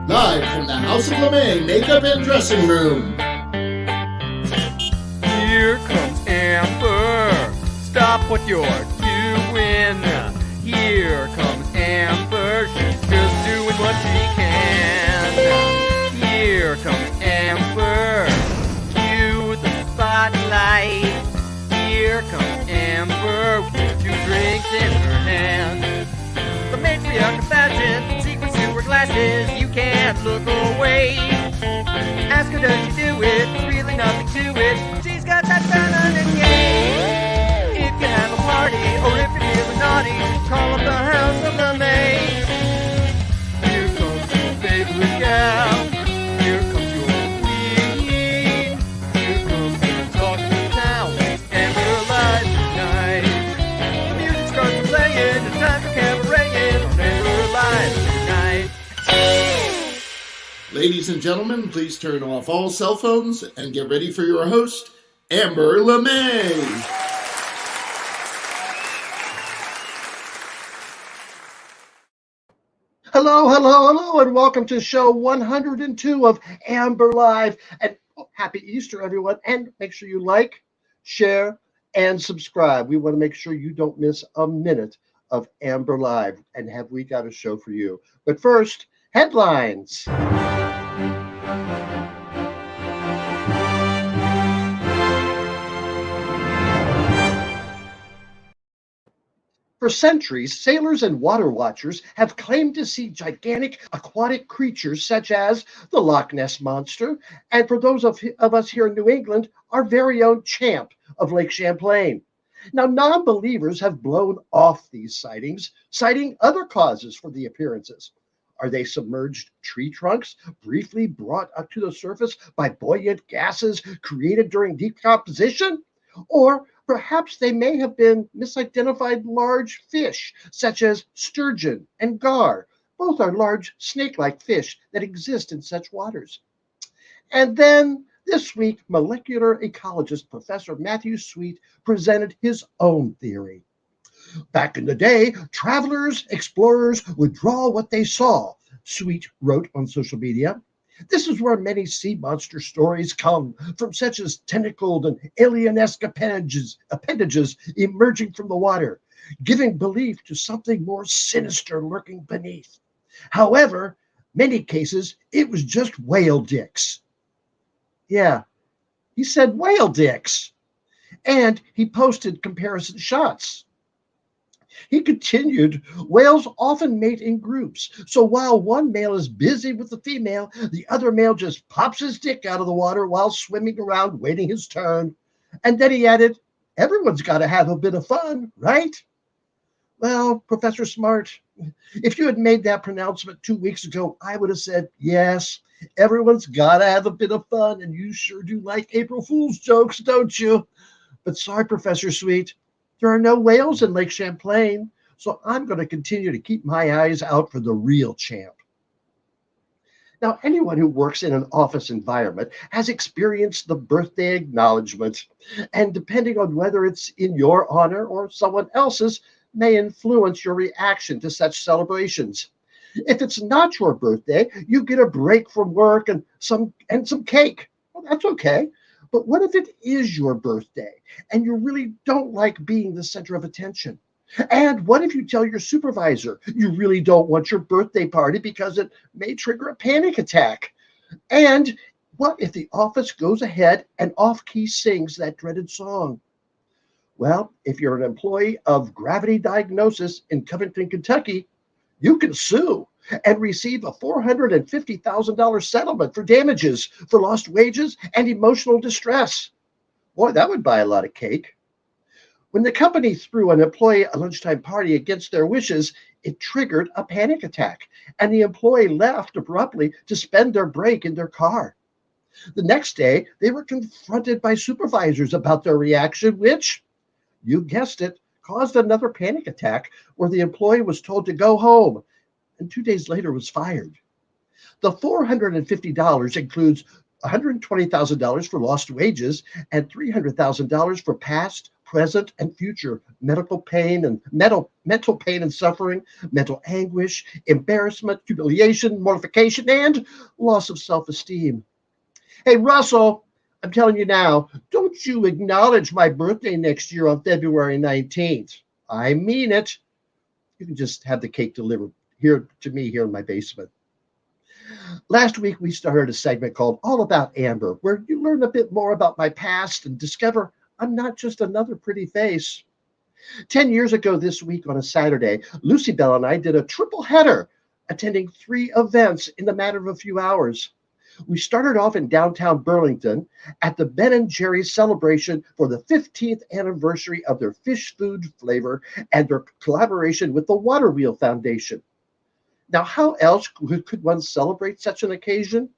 Live from the House of LeMay Makeup and Dressing Room. Here comes Amber. Stop what you're doing. Here comes Amber. She's just doing what she can. Here comes Amber. Cue the spotlight. Here comes Amber with 2 drinks in her hand. The matriarch of fashion, secrets to her glasses. You can't look away. Ask her, does she do it? There's really nothing to it. She's got that feminine game. If you have a party, or if you're feeling naughty, call up the House of LeMay. Here comes your favorite gal. Here comes your queen. Here comes the talk of the town. And we're live tonight. The music starts playing. It's time for cabareting. And we're live tonight. Ladies and gentlemen, please turn off all cell phones and get ready for your host, Amber LeMay. Hello, and welcome to show 102 of Amber Live. And happy Easter, everyone. And make sure you like, share, and subscribe. We want to make sure you don't miss a minute of Amber Live. And have we got a show for you? But first, headlines. For centuries, sailors and water watchers have claimed to see gigantic aquatic creatures such as the Loch Ness Monster, and for those of us here in New England, our very own Champ of Lake Champlain. Now, non-believers have blown off these sightings, citing other causes for the appearances. Are they submerged tree trunks briefly brought up to the surface by buoyant gases created during decomposition? Or perhaps they may have been misidentified large fish, such as sturgeon and gar. Both are large snake-like fish that exist in such waters. And then this week, molecular ecologist Professor Matthew Sweet presented his own theory. Back in the day, travelers, explorers would draw what they saw, Sweet wrote on social media. This is where many sea monster stories come from, such as tentacled and alien-esque appendages emerging from the water, giving belief to something more sinister lurking beneath. However, many cases, it was just whale dicks. Yeah, he said whale dicks. And he posted comparison shots. He continued, whales often mate in groups. So while one male is busy with the female, the other male just pops his dick out of the water while swimming around waiting his turn. And then he added, everyone's got to have a bit of fun, right? Well, Professor Smart, if you had made that pronouncement 2 weeks ago, I would have said, yes, everyone's got to have a bit of fun. And you sure do like April Fool's jokes, don't you? But sorry, Professor Sweet. There are no whales in Lake Champlain, so I'm going to continue to keep my eyes out for the real Champ. Now, anyone who works in an office environment has experienced the birthday acknowledgement, and depending on whether it's in your honor or someone else's, may influence your reaction to such celebrations. If it's not your birthday, you get a break from work and some cake. Well, that's okay. But what if it is your birthday and you really don't like being the center of attention? And what if you tell your supervisor you really don't want your birthday party because it may trigger a panic attack? And what if the office goes ahead and off-key sings that dreaded song? Well, if you're an employee of Gravity Diagnosis in Covington, Kentucky, you can sue and receive a $450,000 settlement for damages for lost wages and emotional distress. Boy, that would buy a lot of cake. When the company threw an employee a lunchtime party against their wishes, it triggered a panic attack, and the employee left abruptly to spend their break in their car. The next day, they were confronted by supervisors about their reaction, which, you guessed it, caused another panic attack where the employee was told to go home and 2 days later was fired. The $450 includes $120,000 for lost wages and $300,000 for past, present and future mental pain and suffering, mental anguish, embarrassment, humiliation, mortification, and loss of self-esteem. Hey, Russell, I'm telling you now, don't you acknowledge my birthday next year on February 19th. I mean it. You can just have the cake delivered here to me here in my basement. Last week, we started a segment called All About Amber, where you learn a bit more about my past and discover I'm not just another pretty face. 10 years ago this week on a Saturday, Lucy Bell and I did a triple header, attending 3 events in the matter of a few hours. We started off in downtown Burlington at the Ben & Jerry's celebration for the 15th anniversary of their fish food flavor and their collaboration with the Water Wheel Foundation. Now, how else could one celebrate such an occasion?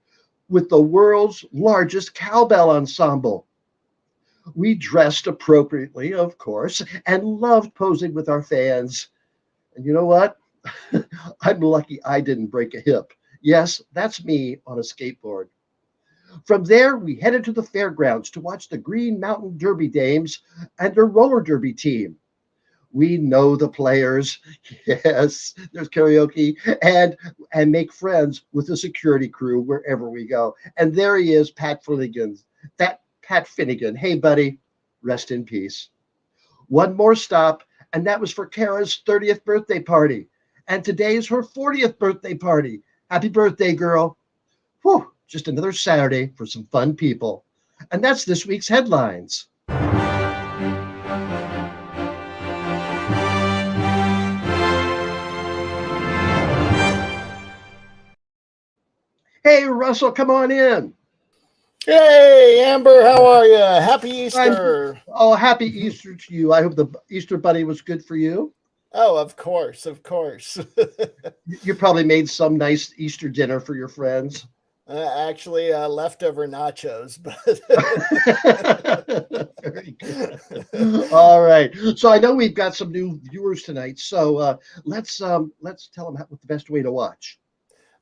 With the world's largest cowbell ensemble. We dressed appropriately, of course, and loved posing with our fans. And you know what? I'm lucky I didn't break a hip. Yes, that's me on a skateboard. From there, we headed to the fairgrounds to watch the Green Mountain Derby Dames and their roller derby team. We know the players. Yes, there's karaoke and make friends with the security crew wherever we go. And there he is, Pat Finnegan. That Pat Finnegan. Hey, buddy, rest in peace. One more stop, and that was for Kara's 30th birthday party. And today is her 40th birthday party. Happy birthday, girl. Whew, just another Saturday for some fun people. And that's this week's headlines. Hey, Russell, come on in. Hey, Amber, how are you? Happy Easter. Happy Easter to you. I hope the Easter bunny was good for you. Oh, of course, of course. You probably made some nice Easter dinner for your friends. Actually, leftover nachos, but very good. All right. So I know we've got some new viewers tonight. So let's tell them what the best way to watch.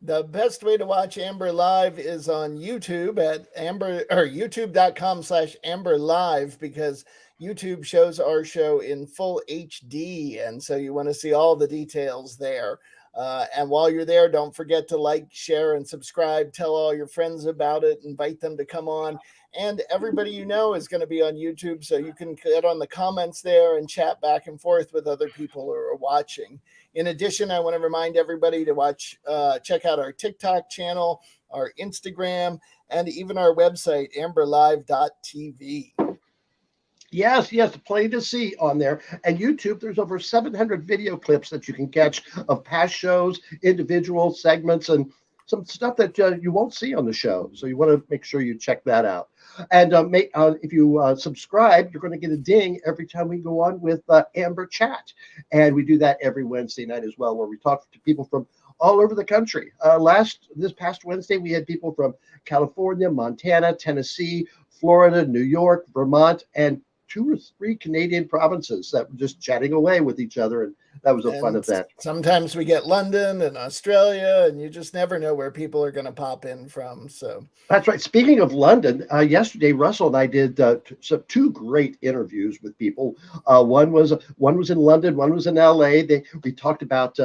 The best way to watch Amber Live is on YouTube at youtube.com/Amber Live, because YouTube shows our show in full HD. And so you want to see all the details there. And while you're there, don't forget to like, share, and subscribe. Tell all your friends about it. Invite them to come on. And everybody you know is going to be on YouTube, so you can get on the comments there and chat back and forth with other people who are watching. In addition, I want to remind everybody to check out our TikTok channel, our Instagram, and even our website, amberlive.tv. Yes, plenty to see on there. And YouTube, there's over 700 video clips that you can catch of past shows, individual segments, and some stuff that you won't see on the show. So you want to make sure you check that out. And if you subscribe, you're going to get a ding every time we go on with Amber Chat. And we do that every Wednesday night as well, where we talk to people from all over the country. This past Wednesday, we had people from California, Montana, Tennessee, Florida, New York, Vermont, and 2 or 3 Canadian provinces that were just chatting away with each other, and that was a fun event. Sometimes we get London and Australia, and you just never know where people are going to pop in from. So that's right. Speaking of London, yesterday Russell and I did 2 great interviews with people. One was in London, one was in LA. We talked about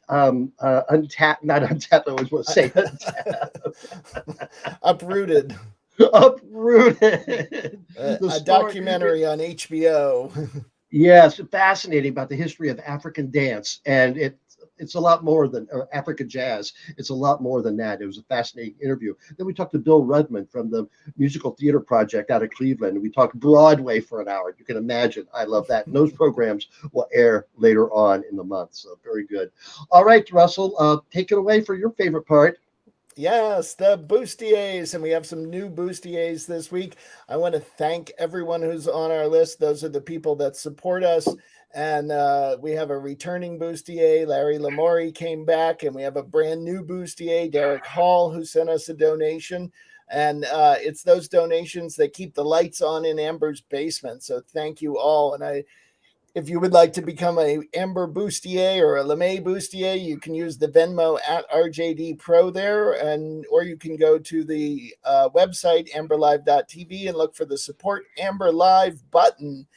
Untapped, not Untapped. I always want to say Untapped. Uprooted. A documentary on HBO. Yes, fascinating about the history of African dance, and it's a lot more than African jazz. It's a lot more than that. It was a fascinating interview. Then we talked to Bill Rudman from the Musical Theater Project out of Cleveland. We talked Broadway for an hour. You can imagine. I love that. And those programs will air later on in the month. So very good. All right, Russell, take it away for your favorite part. Yes, the bustiers, and we have some new bustiers this week. I want to thank everyone who's on our list. Those are the people that support us, and we have a returning bustier. Larry Lamori came back, and we have a brand new bustier, Derek Hall, who sent us a donation, and it's those donations that keep the lights on in Amber's basement. So thank you all, and if you would like to become a Amber bustier or a LeMay bustier, you can use the Venmo at RJD Pro there, or you can go to the website amberlive.tv and look for the Support Amber Live button,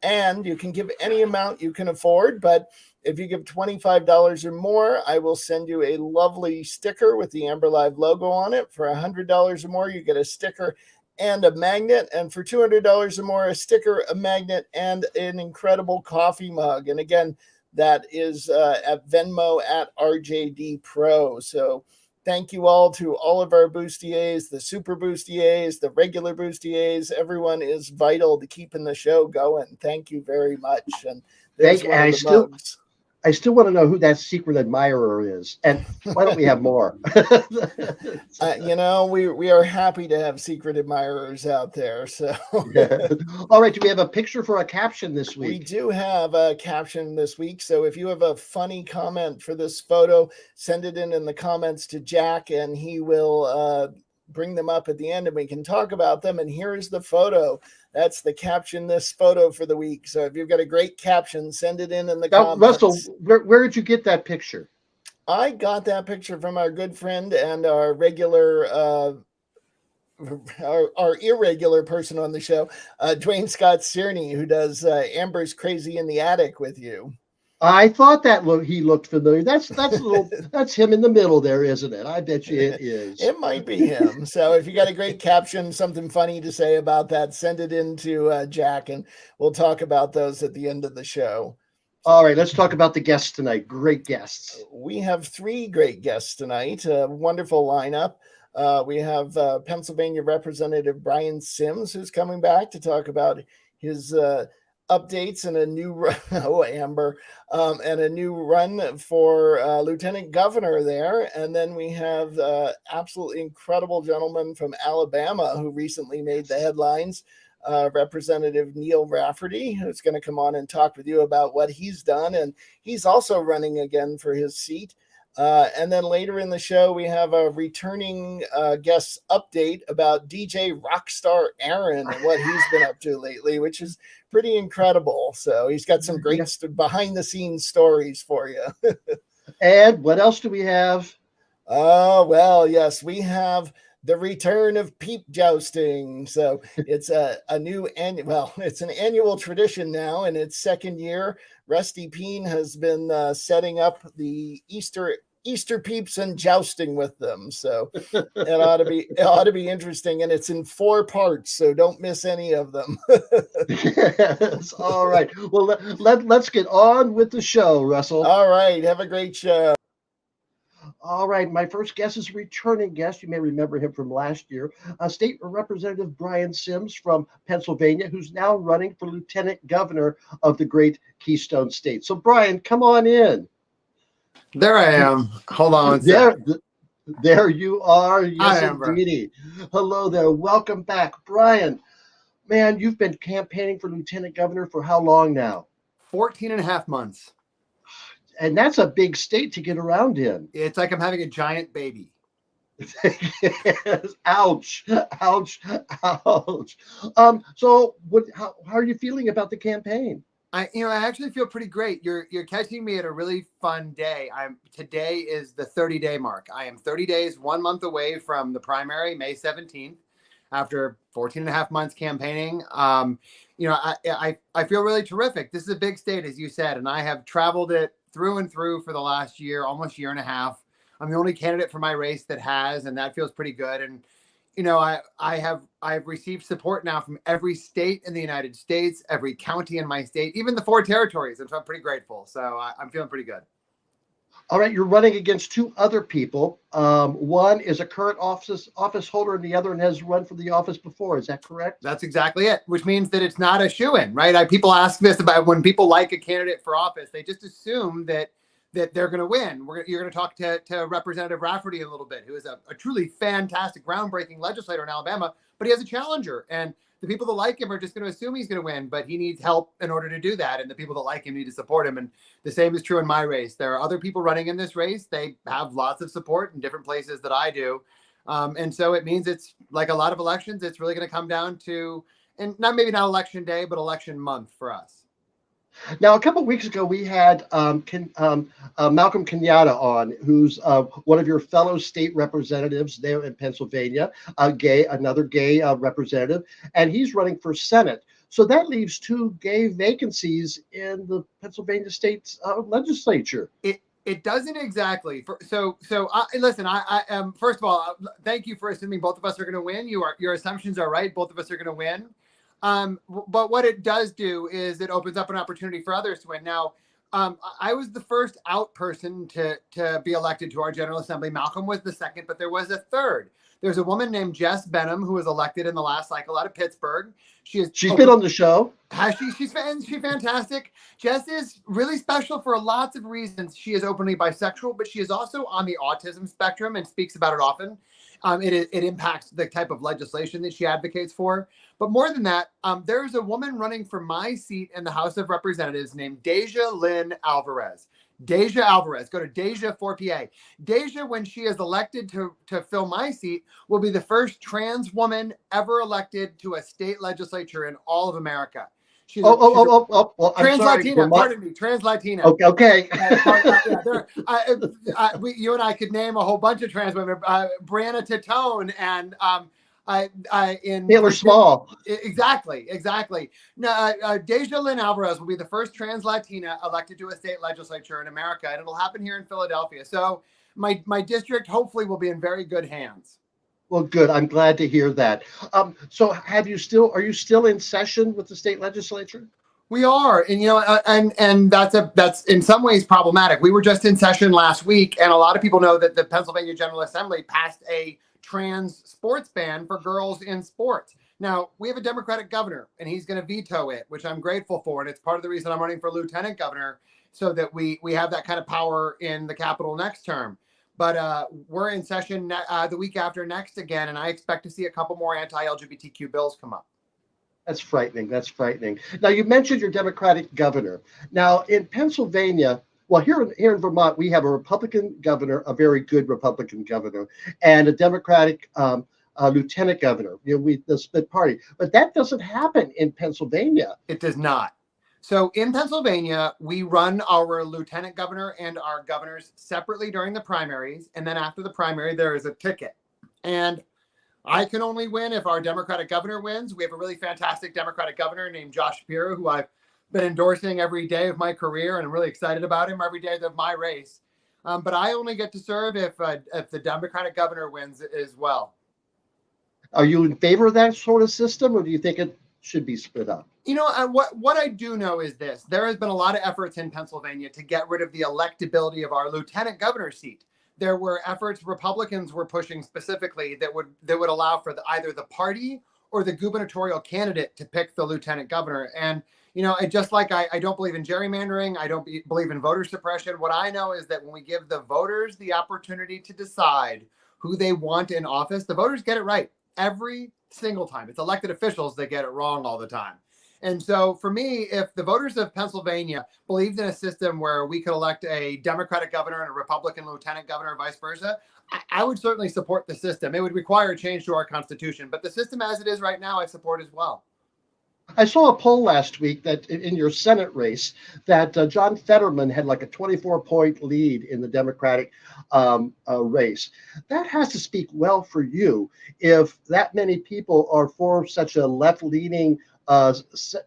And you can give any amount you can afford, but if you give $25 or more, I will send you a lovely sticker with the Amber Live logo on it. For $100 or more, you get a sticker and a magnet. And for $200 or more, a sticker, a magnet, and an incredible coffee mug. And again, that is at Venmo at RJD Pro. So thank you all to all of our bustiers, the super bustiers, the regular bustiers. Everyone is vital to keeping the show going. Thank you very much. And there's one of the mugs. I still want to know who that secret admirer is, and why don't we have more? We are happy to have secret admirers out there. So, all right, do we have a picture for a caption this week? We do have a caption this week. So, if you have a funny comment for this photo, send it in the comments to Jack, and he will bring them up at the end, and we can talk about them. And here is the photo. That's the caption this photo for the week. So if you've got a great caption, send it in the comments. Russell, where did you get that picture? I got that picture from our good friend and our regular, our irregular person on the show, Dwayne Scott Cearney, who does Amber's Crazy in the Attic with you. I thought he looked familiar. That's him in the middle there, isn't it? I bet you it is. It might be him. So if you got a great caption, something funny to say about that, send it in to Jack, and we'll talk about those at the end of the show. All right, let's talk about the guests tonight. Great guests. We have 3 great guests tonight. A wonderful lineup. We have Pennsylvania Representative Brian Sims, who's coming back to talk about his updates and a new run, and a new run for lieutenant governor there. And then we have absolutely incredible gentleman from Alabama who recently made the headlines, Representative Neil Rafferty, who's going to come on and talk with you about what he's done. And he's also running again for his seat. And then later in the show, we have a returning guest update about DJ Rockstar Aaron and what he's been up to lately, which is pretty incredible. So he's got some great behind the scenes stories for you. And what else do we have? Oh, well, yes, we have the return of peep jousting. So it's it's an annual tradition now in its second year. Rusty Peen has been setting up the Easter peeps and jousting with them. So it ought to be interesting. And it's in 4 parts, so don't miss any of them. Yes. All right. Well, let's get on with the show, Russell. All right. Have a great show. All right, my first guest is a returning guest. You may remember him from last year. State Representative Brian Sims from Pennsylvania, who's now running for lieutenant governor of the great Keystone State. So, Brian, come on in. There I am. Hold on. There you are. Yes, indeed. Hello there. Welcome back. Brian, man, you've been campaigning for lieutenant governor for how long now? 14 and a half months. And that's a big state to get around in. It's like I'm having a giant baby. Yes. Ouch. Ouch. Ouch. So how are you feeling about the campaign? I actually feel pretty great. You're catching me at a really fun day. Today is the 30-day mark. I am 30 days, 1 month away from the primary, May 17th, after 14 and a half months campaigning. I feel really terrific. This is a big state, as you said, and I have traveled it through and through for the last year, almost year and a half. I'm the only candidate for my race that has, and that feels pretty good. And I've received support now from every state in the United States, every county in my state, even the 4 territories. And so I'm pretty grateful. So I'm feeling pretty good. All right. You're running against 2 other people. One is a current office holder, and the other one has run for the office before. Is that correct? That's exactly it, which means that it's not a shoo-in, right? People ask this about when people like a candidate for office, they just assume that they're going to win. You're going to talk to Representative Rafferty a little bit, who is a truly fantastic, groundbreaking legislator in Alabama, but he has a challenger. And the people that like him are just going to assume he's going to win, but he needs help in order to do that. And the people that like him need to support him. And the same is true in my race. There are other people running in this race. They have lots of support in different places that I do. And so it means it's like a lot of elections. It's really going to come down to, and maybe not election day, but election month for us. Now, a couple of weeks ago, we had Malcolm Kenyatta on, who's one of your fellow state representatives there in Pennsylvania, another gay representative, and he's running for Senate. So that leaves two gay vacancies in the Pennsylvania state legislature. It doesn't exactly. Listen. I first of all, thank you for assuming both of us are going to win. Your assumptions are right. Both of us are going to win. But what it does do is it opens up an opportunity for others to win. Now, I was the first out person to be elected to our General Assembly. Malcolm was the second, but there was a third. There's a woman named Jess Benham who was elected in the last cycle out of Pittsburgh. She's been on the show. Has she? She's fantastic. Jess is really special for lots of reasons. She is openly bisexual, but she is also on the autism spectrum and speaks about it often. It impacts the type of legislation that she advocates for. But more than that, there's a woman running for my seat in the House of Representatives named Deja Lynn Alvarez. Deja Alvarez. Go to Deja 4PA. Deja, when she is elected to fill my seat, will be the first trans woman ever elected to a state legislature in all of America. Well, trans Latina. Pardon me, trans Latina. Okay. You and I could name a whole bunch of trans women. Brianna Titone and in Taylor Small. Exactly. Now, Deja Lynn Alvarez will be the first trans Latina elected to a state legislature in America, and it'll happen here in Philadelphia. So my district hopefully will be in very good hands. Well, good. I'm glad to hear that. So are you still in session with the state legislature? We are, and and that's in some ways problematic. We were just in session last week, and a lot of people know that the Pennsylvania General Assembly passed a trans sports ban for girls in sports. Now, we have a Democratic governor, and he's going to veto it, which I'm grateful for, and it's part of the reason I'm running for lieutenant governor, so that we have that kind of power in the Capitol next term. But we're in session the week after next again, and I expect to see a couple more anti-LGBTQ bills come up. That's frightening. Now, you mentioned your Democratic governor. Now, in Pennsylvania, well, here in Vermont, we have a Republican governor, a very good Republican governor, and a Democratic lieutenant governor. The split party. But that doesn't happen in Pennsylvania. It does not. So in Pennsylvania, we run our lieutenant governor and our governors separately during the primaries. And then after the primary, there is a ticket. And I can only win if our Democratic governor wins. We have a really fantastic Democratic governor named Josh Shapiro, who I've been endorsing every day of my career, and I'm really excited about him every day of my race. But I only get to serve if the Democratic governor wins as well. Are you in favor of that sort of system, or do you think it should be split up? What I do know is this. There has been a lot of efforts in Pennsylvania to get rid of the electability of our lieutenant governor seat. There were efforts Republicans were pushing specifically that would allow for either the party or the gubernatorial candidate to pick the lieutenant governor. And, just like I don't believe in gerrymandering, I don't believe in voter suppression. What I know is that when we give the voters the opportunity to decide who they want in office, the voters get it right every single time. It's elected officials that get it wrong all the time. And so for me, if the voters of Pennsylvania believed in a system where we could elect a Democratic governor and a Republican lieutenant governor and vice versa, I would certainly support the system. It would require a change to our Constitution. But the system as it is right now, I support as well. I saw a poll last week that in your Senate race that John Fetterman had like a 24-point lead in the Democratic race. That has to speak well for you if that many people are for such a left-leaning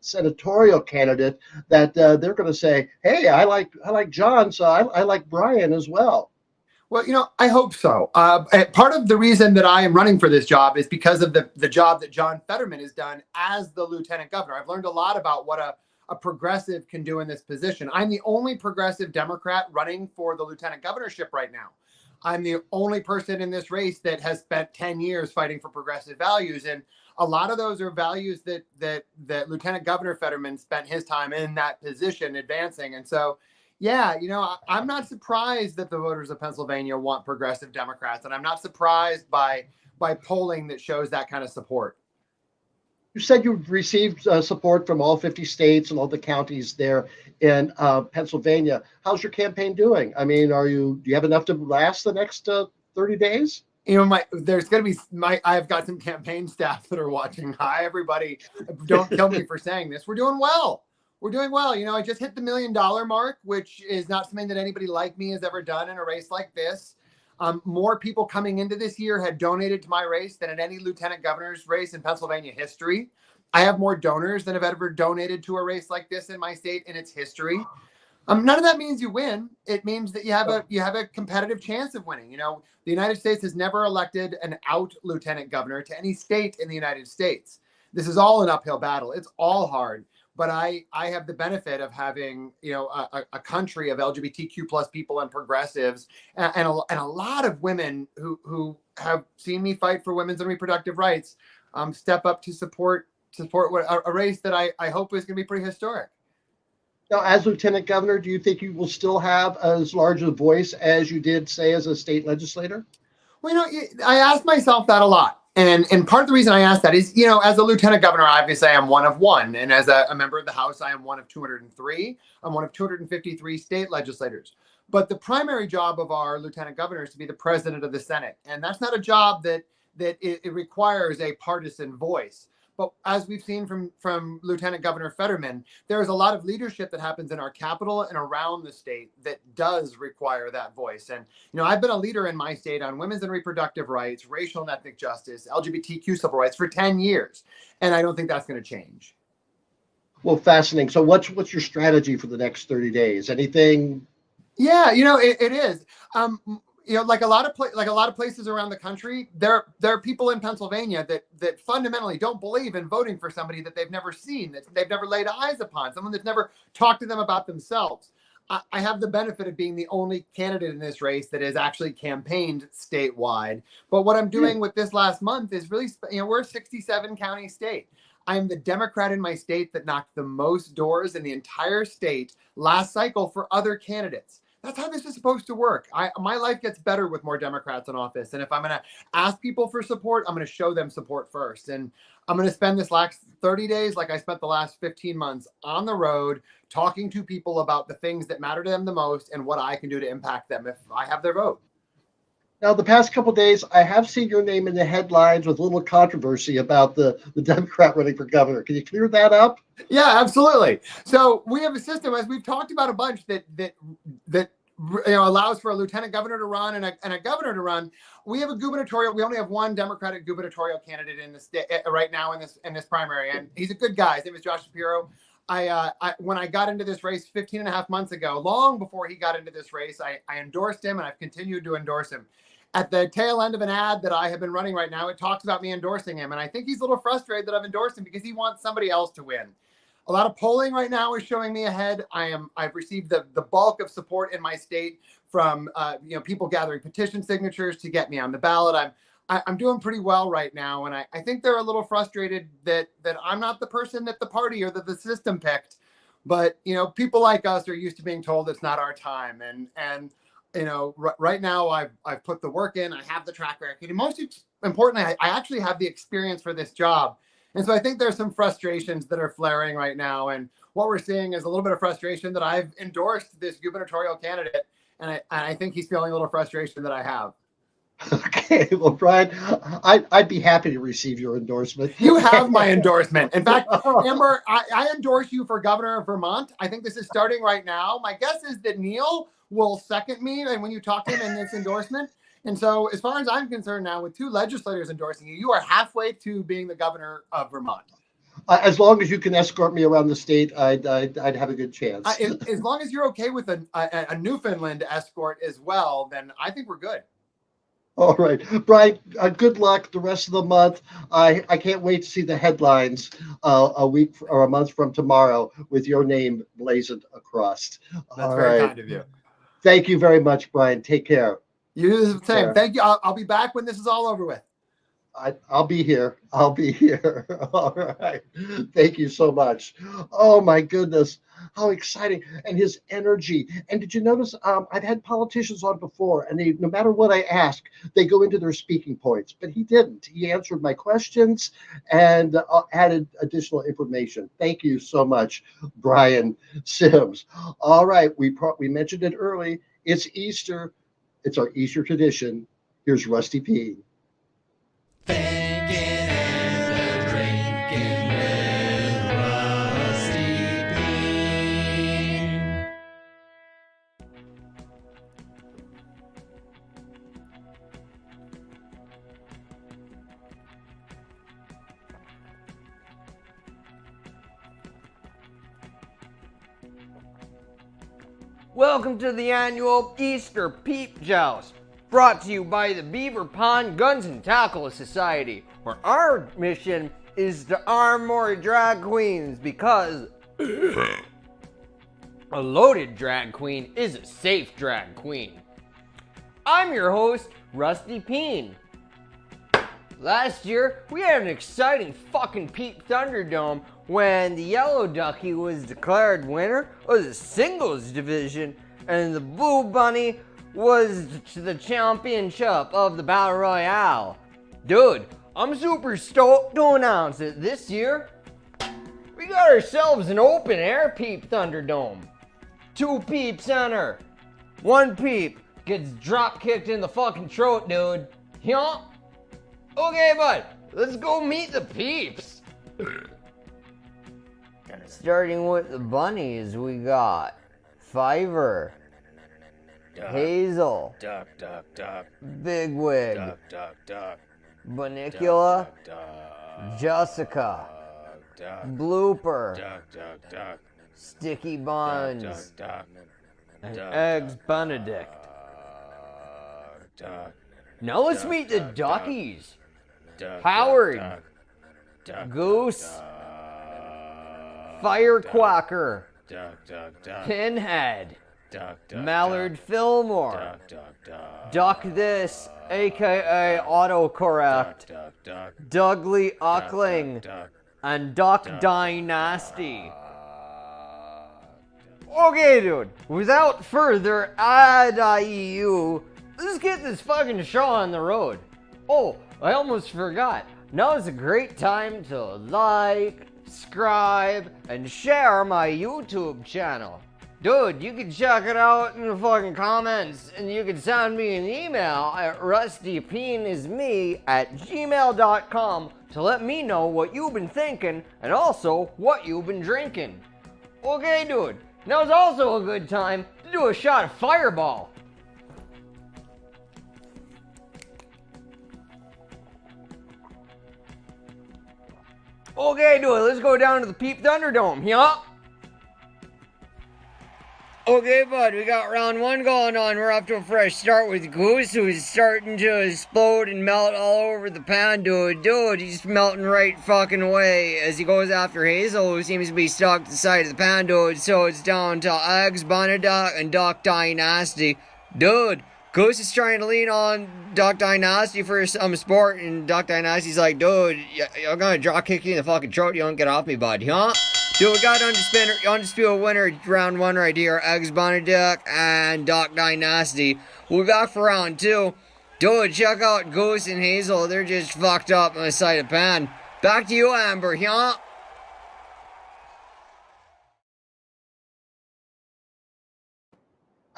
senatorial candidate that they're going to say, hey, I like John, so I like Brian as well. Well, I hope so. Part of the reason that I am running for this job is because of the job that John Fetterman has done as the lieutenant governor. I've learned a lot about what a progressive can do in this position. I'm the only progressive Democrat running for the lieutenant governorship right now. I'm the only person in this race that has spent 10 years fighting for progressive values. And a lot of those are values that Lieutenant Governor Fetterman spent his time in that position advancing. And so, yeah, I'm not surprised that the voters of Pennsylvania want progressive Democrats, and I'm not surprised by polling that shows that kind of support. You said you've received support from all 50 states and all the counties there in Pennsylvania. How's your campaign doing? I mean, do you have enough to last the next 30 days? I've got some campaign staff that are watching. Hi, everybody. Don't kill me for saying this. We're doing well. I just hit the $1 million mark, which is not something that anybody like me has ever done in a race like this. More people coming into this year had donated to my race than in any lieutenant governor's race in Pennsylvania history. I have more donors than have ever donated to a race like this in my state in its history. None of that means you win. It means that you have a competitive chance of winning. You know, the United States has never elected an out lieutenant governor to any state in the United States. This is all an uphill battle. It's all hard. But I have the benefit of having, you know, a country of LGBTQ plus people and progressives and a lot of women who have seen me fight for women's and reproductive rights step up to support a race that I hope is going to be pretty historic. Now, as lieutenant governor, do you think you will still have as large a voice as you did, say, as a state legislator? Well, you know, I ask myself that a lot. And part of the reason I ask that is, you know, as a lieutenant governor, obviously I am one of one. And as a member of the House, I am one of 203. I'm one of 253 state legislators. But the primary job of our lieutenant governor is to be the president of the Senate. And that's not a job that it requires a partisan voice. But as we've seen from Lieutenant Governor Fetterman, there is a lot of leadership that happens in our capital and around the state that does require that voice. And, you know, I've been a leader in my state on women's and reproductive rights, racial and ethnic justice, LGBTQ civil rights for 10 years. And I don't think that's going to change. Well, fascinating. So what's your strategy for the next 30 days? Anything? Yeah, you know, it is. You know, like a lot of places around the country, there are people in Pennsylvania that fundamentally don't believe in voting for somebody that they've never seen, that they've never laid eyes upon, someone that's never talked to them about themselves. I have the benefit of being the only candidate in this race that has actually campaigned statewide. But what I'm doing with this last month is really, you know, we're a 67 county state. I am the Democrat in my state that knocked the most doors in the entire state last cycle for other candidates. That's how this is supposed to work. My life gets better with more Democrats in office. And if I'm going to ask people for support, I'm going to show them support first. And I'm going to spend this last 30 days, like I spent the last 15 months, on the road, talking to people about the things that matter to them the most and what I can do to impact them if I have their vote. Now, the past couple of days, I have seen your name in the headlines with a little controversy about the Democrat running for governor. Can you clear that up? Yeah, absolutely. So we have a system, as we've talked about a bunch, that you know, allows for a lieutenant governor to run and a governor to run. We have a gubernatorial. We only have one Democratic gubernatorial candidate in the state right now in this primary, and he's a good guy. His name is Josh Shapiro. When I got into this race 15 and a half months ago, long before he got into this race, I endorsed him, and I've continued to endorse him. At the tail end of an ad that I have been running right now, it talks about me endorsing him. And I think he's a little frustrated that I've endorsed him because he wants somebody else to win. A lot of polling right now is showing me ahead. I've received the bulk of support in my state from you know, people gathering petition signatures to get me on the ballot. I'm doing pretty well right now, and I think they're a little frustrated that I'm not the person that the party or that the system picked. But you know, people like us are used to being told it's not our time, and you know, right now I've put the work in. I have the track record, and most importantly, I actually have the experience for this job. And so I think there's some frustrations that are flaring right now. And what we're seeing is a little bit of frustration that I've endorsed this gubernatorial candidate. And I think he's feeling a little frustration that I have. Okay, well, Brian, I'd be happy to receive your endorsement. You have my endorsement. In fact, Amber, I endorse you for governor of Vermont. I think this is starting right now. My guess is that Neil will second me and when you talk to him in this endorsement. And so as far as I'm concerned now, with two legislators endorsing you, you are halfway to being the governor of Vermont. As long as you can escort me around the state, I'd have a good chance. As long as you're okay with a Newfoundland escort as well, then I think we're good. All right, Brian, good luck the rest of the month. I can't wait to see the headlines a week or a month from tomorrow with your name blazoned across. That's very kind of you. Thank you very much, Brian. Take care. You do the same. Thank you. I'll be back when this is all over with. I'll be here. I'll be here. All right. Thank you so much. Oh, my goodness. How exciting. And his energy. And did you notice I've had politicians on before, and they, no matter what I ask, they go into their speaking points. But he didn't. He answered my questions and added additional information. Thank you so much, Brian Sims. All right. We mentioned it early. It's Easter. It's our Easter tradition. Here's Rusty P. Thinking and drinking with Rusty P. Welcome to the annual Easter Peep Joust, brought to you by the Beaver Pond Guns and Tackle Society, where our mission is to arm more drag queens because a loaded drag queen is a safe drag queen. I'm your host, Rusty Peen. Last year, we had an exciting fucking Peep Thunderdome when the Yellow Ducky was declared winner of the singles division and the Blue Bunny was the championship of the Battle Royale. Dude, I'm super stoked to announce that this year, we got ourselves an open air Peep Thunderdome. 2 peeps enter. 1 peep gets drop kicked in the fucking throat, dude. Yeah? Okay, bud, let's go meet the peeps. Starting with the bunnies, we got Fiverr, Duck, Hazel, duck, duck, duck, Bigwig, duck, duck, duck, Banicula, duck, duck, Jessica, duck, Blooper, duck, duck, duck, Sticky duck, Buns, duck, and duck, Eggs Benedict. duck, Now let's duck, meet the duck, duckies. duck, Howard, duck, duck, Goose, duck, Firequacker, duck, duck, duck, Pinhead, duck, duck, Mallard Fillmore, duck, duck, duck, Duck This, aka Autocorrect, duck, duck, Dougly Uckling, duck, and Duck Dynasty. Okay, dude, without further ado, let's get this fucking show on the road. Oh, I almost forgot. Now is a great time to like, subscribe, and share my YouTube channel. Dude, you can check it out in the fucking comments, and you can send me an email at rustypeenisme@gmail.com to let me know what you've been thinking and also what you've been drinking. Okay, dude, now is also a good time to do a shot of Fireball. Okay, dude, let's go down to the Peep Thunderdome, yeah? Okay, bud, we got round 1 going on. We're off to a fresh start with Goose, who's starting to explode and melt all over the pan, dude. Dude, he's melting right fucking away as he goes after Hazel, who seems to be stuck to the side of the pan, dude. So it's down to Eggs, Benedict, and Duck Dynasty. Dude, Goose is trying to lean on Duck Dynasty for some sport, and Duck Dynasty's like, dude, I'm gonna drop kick you in the fucking throat. You don't get off me, bud, huh? Dude, we got undisputed winner round 1 right here, Eggs Benedict and Duck Dynasty. We'll be back for round 2. Dude, check out Goose and Hazel. They're just fucked up on the side of the pan. Back to you, Amber, huh?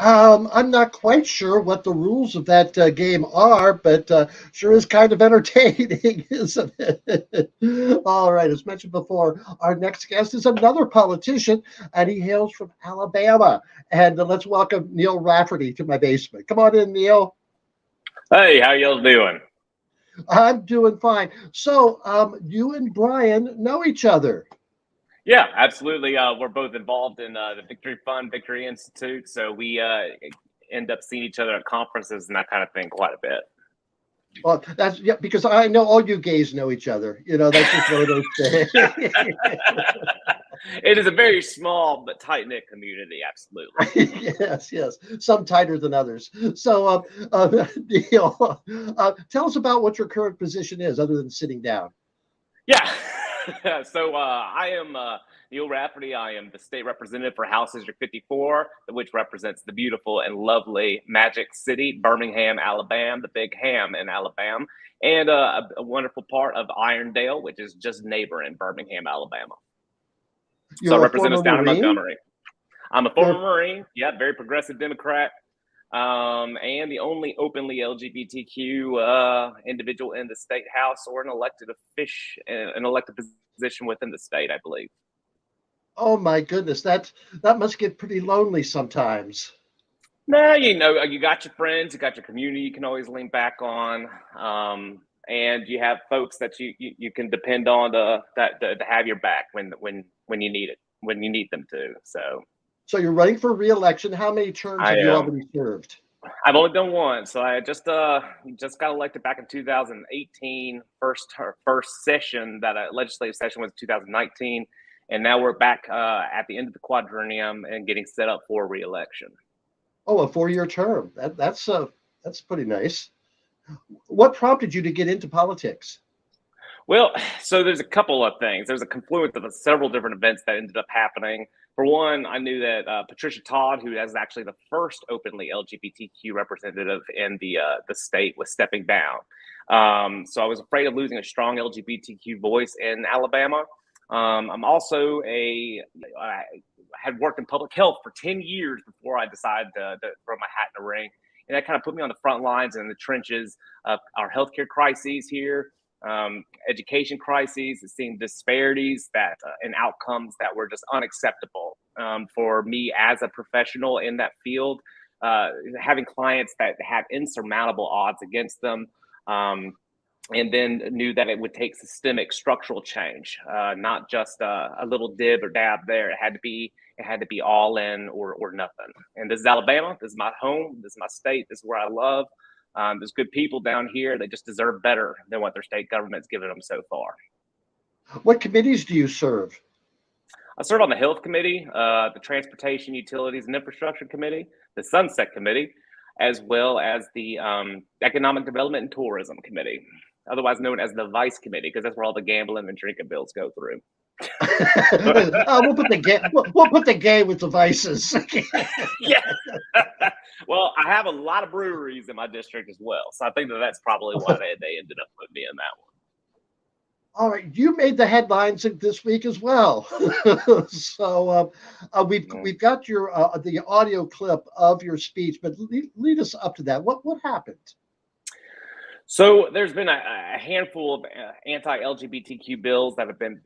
I'm not quite sure what the rules of that game are, but sure is kind of entertaining, isn't it? All right, as mentioned before, our next guest is another politician, and he hails from Alabama. And let's welcome Neil Rafferty to my basement. Come on in, Neil. Hey, how y'all doing? I'm doing fine. So you and Brian know each other. Yeah, absolutely. We're both involved in the Victory Fund, Victory Institute, so we end up seeing each other at conferences and that kind of thing quite a bit. Well, that's because I know all you gays know each other. You know, that's just one of those things. It is a very small but tight-knit community, absolutely. Yes. Some tighter than others. So, Neil, tell us about what your current position is, other than sitting down. Yeah. So I am Neil Rafferty. I am the state representative for House District 54, which represents the beautiful and lovely Magic City, Birmingham, Alabama, the Big Ham in Alabama, and a wonderful part of Irondale, which is just neighboring Birmingham, Alabama. So I represent us down in Montgomery. I'm a former Marine. Yeah, very progressive Democrat. And the only openly LGBTQ individual in the state house or an elected position within the state, I believe. Oh my goodness, that must get pretty lonely sometimes. Nah, you know, you got your friends, you got your community you can always lean back on, and you have folks that you can depend on to have your back when you need it, when you need them to. So So you're running for re-election. How many terms I have you am. already served? I've only done one, so I just got elected back in 2018. First session, legislative session was 2019, and now we're back at the end of the quadrennium and getting set up for re-election. Oh, a 4-year term. That's pretty nice. What prompted you to get into politics? Well, so there's a couple of things. There's a confluence of several different events that ended up happening. For one, I knew that Patricia Todd, who is actually the first openly LGBTQ representative in the state, was stepping down. So I was afraid of losing a strong LGBTQ voice in Alabama. I'm also I had worked in public health for 10 years before I decided to throw my hat in the ring. And that kind of put me on the front lines and in the trenches of our healthcare crises here. Education crises, seeing disparities and outcomes that were just unacceptable for me as a professional in that field, having clients that had insurmountable odds against them, and then knew that it would take systemic structural change, not just a little dib or dab there. It had to be all in or nothing. And this is Alabama. This is my home. This is my state. This is where I love. There's good people down here. They just deserve better than what their state government's given them so far. What committees do you serve? I serve on the Health Committee, the Transportation, Utilities, and Infrastructure Committee, the Sunset Committee, as well as the Economic Development and Tourism Committee, otherwise known as the Vice Committee, because that's where all the gambling and drinking bills go through. We'll put the game with the vices. Yeah. Well, I have a lot of breweries in my district as well, so I think that's probably why they ended up putting me in that one. All right, you made the headlines this week as well. So we've got your the audio clip of your speech, but lead us up to that. What happened? So there's been a handful of anti-LGBTQ bills that have been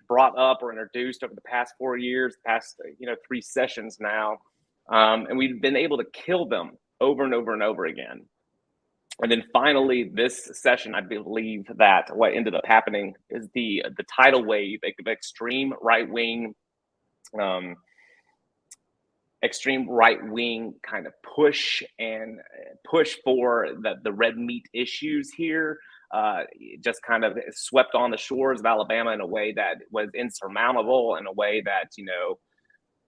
brought up or introduced over the past 4 years, past 3 sessions now, and we've been able to kill them over and over and over again. And then finally, this session, I believe that what ended up happening is the tidal wave of extreme right wing kind of push for the red meat issues here, just kind of swept on the shores of Alabama in a way that was insurmountable, in a way that,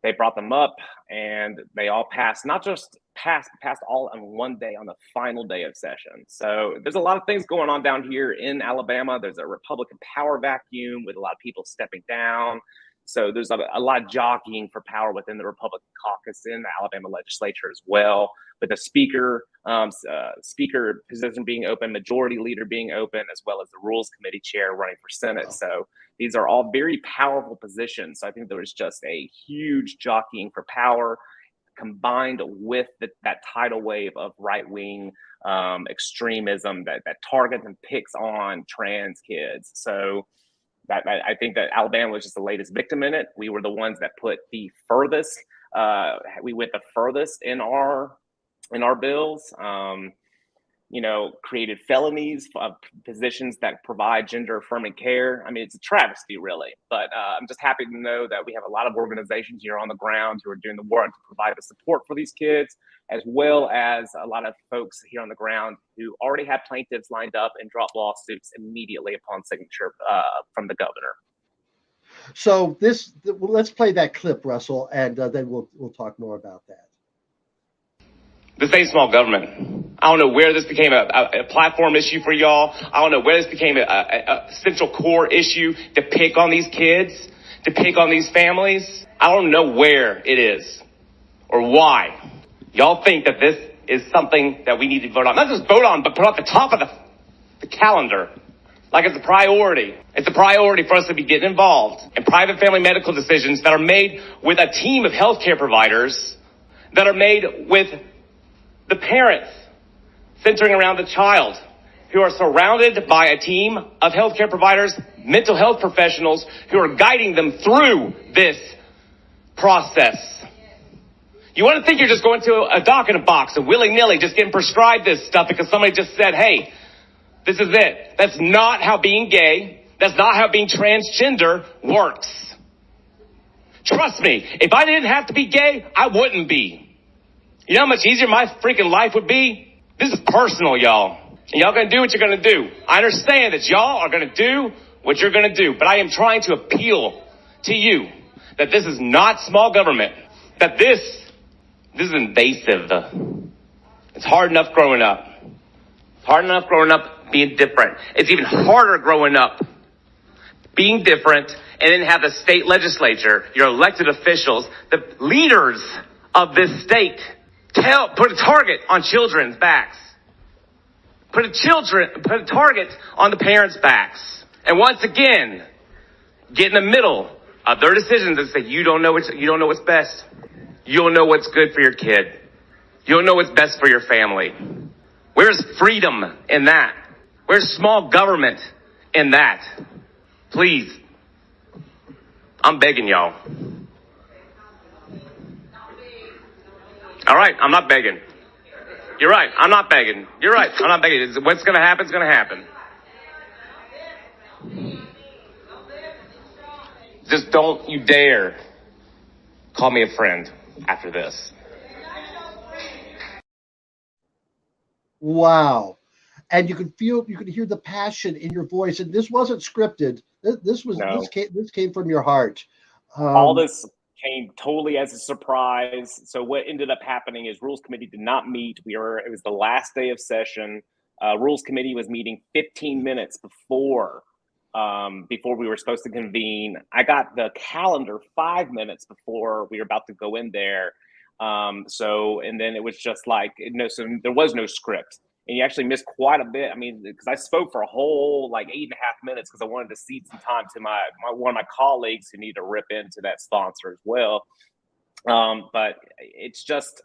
they brought them up and they all passed, not just passed all on one day, on the final day of session. So there's a lot of things going on down here in Alabama. There's a Republican power vacuum with a lot of people stepping down. So there's a lot of jockeying for power within the Republican caucus in the Alabama legislature as well, with the speaker position being open, majority leader being open, as well as the Rules Committee chair running for Senate. So these are all very powerful positions. So I think there was just a huge jockeying for power combined with that tidal wave of right-wing extremism that targets and picks on trans kids. So I think that Alabama was just the latest victim in it. We were the ones that put the furthest. We went the furthest in our bills. Created felonies, positions that provide gender affirming care. I mean, it's a travesty, really. But I'm just happy to know that we have a lot of organizations here on the ground who are doing the work to provide the support for these kids, as well as a lot of folks here on the ground who already had plaintiffs lined up and dropped lawsuits immediately upon signature from the governor. So let's play that clip, Russell, and then we'll talk more about that. This ain't small government. I don't know where this became a platform issue for y'all. I don't know where this became a central core issue to pick on these kids, to pick on these families. I don't know where it is or why y'all think that this is something that we need to vote on. Not just vote on, but put at the top of the calendar. Like it's a priority. It's a priority for us to be getting involved in private family medical decisions that are made with a team of healthcare providers, that are made with the parents centering around the child, who are surrounded by a team of healthcare providers, mental health professionals who are guiding them through this process. You want to think you're just going to a doc in a box and willy-nilly just getting prescribed this stuff because somebody just said, hey, this is it. That's not how being gay, that's not how being transgender works. Trust me, if I didn't have to be gay, I wouldn't be. You know how much easier my freaking life would be? This is personal, y'all. And y'all gonna do what you're gonna do. I understand that y'all are gonna do what you're gonna do, but I am trying to appeal to you that this is not small government, that this is invasive. It's hard enough growing up. It's hard enough growing up being different. It's even harder growing up being different, and then have the state legislature, your elected officials, the leaders of this state, put a target on children's backs. Put a target on the parents' backs. And once again, get in the middle of their decisions and say, you don't know what's best. You don't know what's good for your kid. You don't know what's best for your family. Where's freedom in that? Where's small government in that? Please, I'm begging y'all. All right, I'm not begging. You're right, I'm not begging. You're right, I'm not begging. What's going to happen is going to happen. Just don't you dare call me a friend after this. Wow. And you could hear the passion in your voice. And this wasn't scripted. This came from your heart. All this came totally as a surprise. So what ended up happening is Rules Committee did not meet. It was the last day of session. Rules Committee was meeting 15 minutes before we were supposed to convene. I got the calendar 5 minutes before we were about to go in there. And then it was just like, so there was no script. And you actually missed quite a bit. I mean, because I spoke for a whole 8.5 minutes because I wanted to cede some time to one of my colleagues who need to rip into that sponsor as well. But it's just,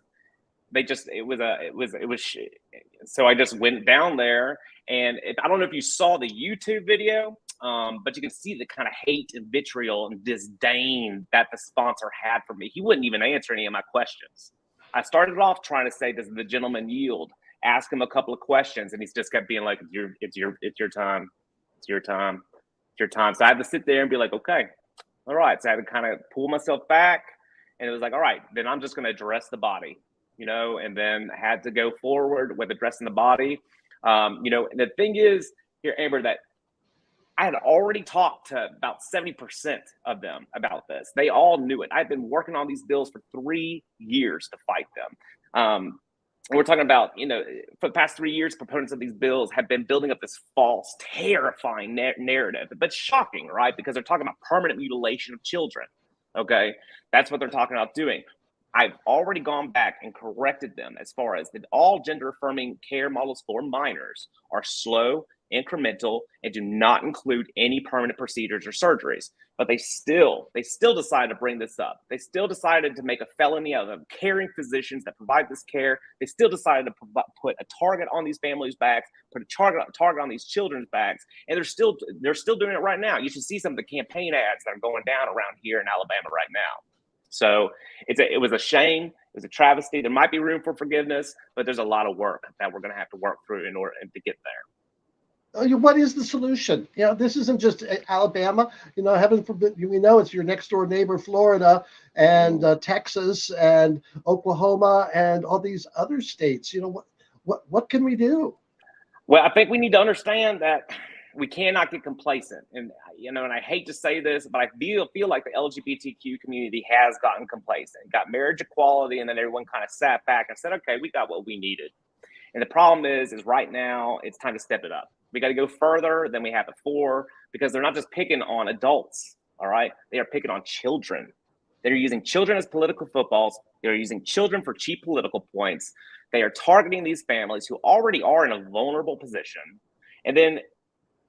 so I just went down there, and I don't know if you saw the YouTube video, but you can see the kind of hate and vitriol and disdain that the sponsor had for me. He wouldn't even answer any of my questions. I started off trying to say, does the gentleman yield? Ask him a couple of questions, and he's just kept being like, it's your time. So I had to sit there and be like, okay, all right. So I had to kind of pull myself back, and it was like, all right, then I'm just going to address the body, and then I had to go forward with addressing the body. And the thing is here, Amber, that I had already talked to about 70% of them about this. They all knew it. I've been working on these bills for 3 years to fight them. And we're talking about, for the past 3 years, proponents of these bills have been building up this false, terrifying narrative, but shocking, right? Because they're talking about permanent mutilation of children. Okay, that's what they're talking about doing. I've already gone back and corrected them as far as that all gender-affirming care models for minors are slow, incremental, and do not include any permanent procedures or surgeries. But they still decided to bring this up. They still decided to make a felony out of caring physicians that provide this care. They still decided to put a target on these families' backs, put a target on these children's backs, and they're still doing it right now. You should see some of the campaign ads that are going down around here in Alabama right now. So it was a shame. It was a travesty. There might be room for forgiveness, but there's a lot of work that we're going to have to work through in order to get there. What is the solution? This isn't just Alabama. Heaven forbid, we know it's your next door neighbor, Florida, and Texas, and Oklahoma, and all these other states. What can we do? Well, I think we need to understand that we cannot get complacent. And and I hate to say this, but I feel like the LGBTQ community has gotten complacent, got marriage equality, and then everyone kind of sat back and said, okay, we got what we needed. And the problem is right now it's time to step it up. We got to go further than we have before, because they're not just picking on adults, all right? They are picking on children. They're using children as political footballs. They're using children for cheap political points. They are targeting these families who already are in a vulnerable position. And then,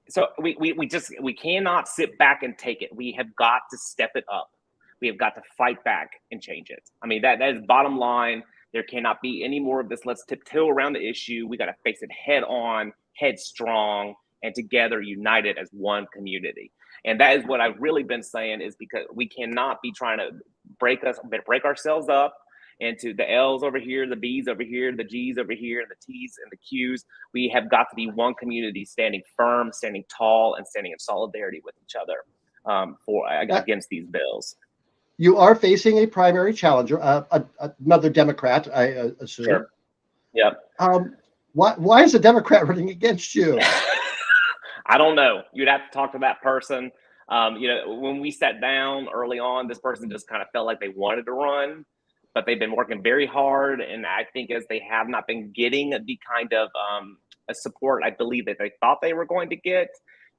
so we cannot sit back and take it. We have got to step it up. We have got to fight back and change it. I mean, that is bottom line. There cannot be any more of this. Let's tiptoe around the issue. We got to face it head on, headstrong, and together united as one community. And that is what I've really been saying, is because we cannot be trying to break ourselves up into the L's over here, the B's over here, the G's over here, and the T's and the Q's. We have got to be one community, standing firm, standing tall, and standing in solidarity with each other against these bills. You are facing a primary challenger, another Democrat, I assume. Sure. Yep. Why is a Democrat running against you? I don't know. You'd have to talk to that person. When we sat down early on, this person just kind of felt like they wanted to run, but they've been working very hard. And I think as they have not been getting the kind of support I believe that they thought they were going to get,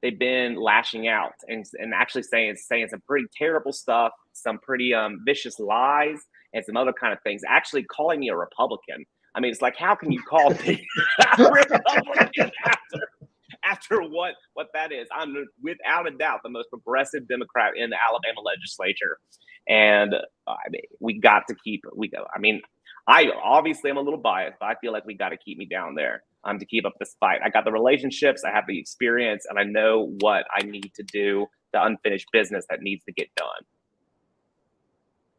they've been lashing out and actually saying some pretty terrible stuff, some pretty vicious lies, and some other kind of things. Actually calling me a Republican. I mean, it's like, how can you call me a Republican after what that is? I'm without a doubt the most progressive Democrat in the Alabama legislature, and we got to keep. I obviously am a little biased, but I feel like we got to keep me down there to keep up this fight. I got the relationships, I have the experience, and I know what I need to do, the unfinished business that needs to get done.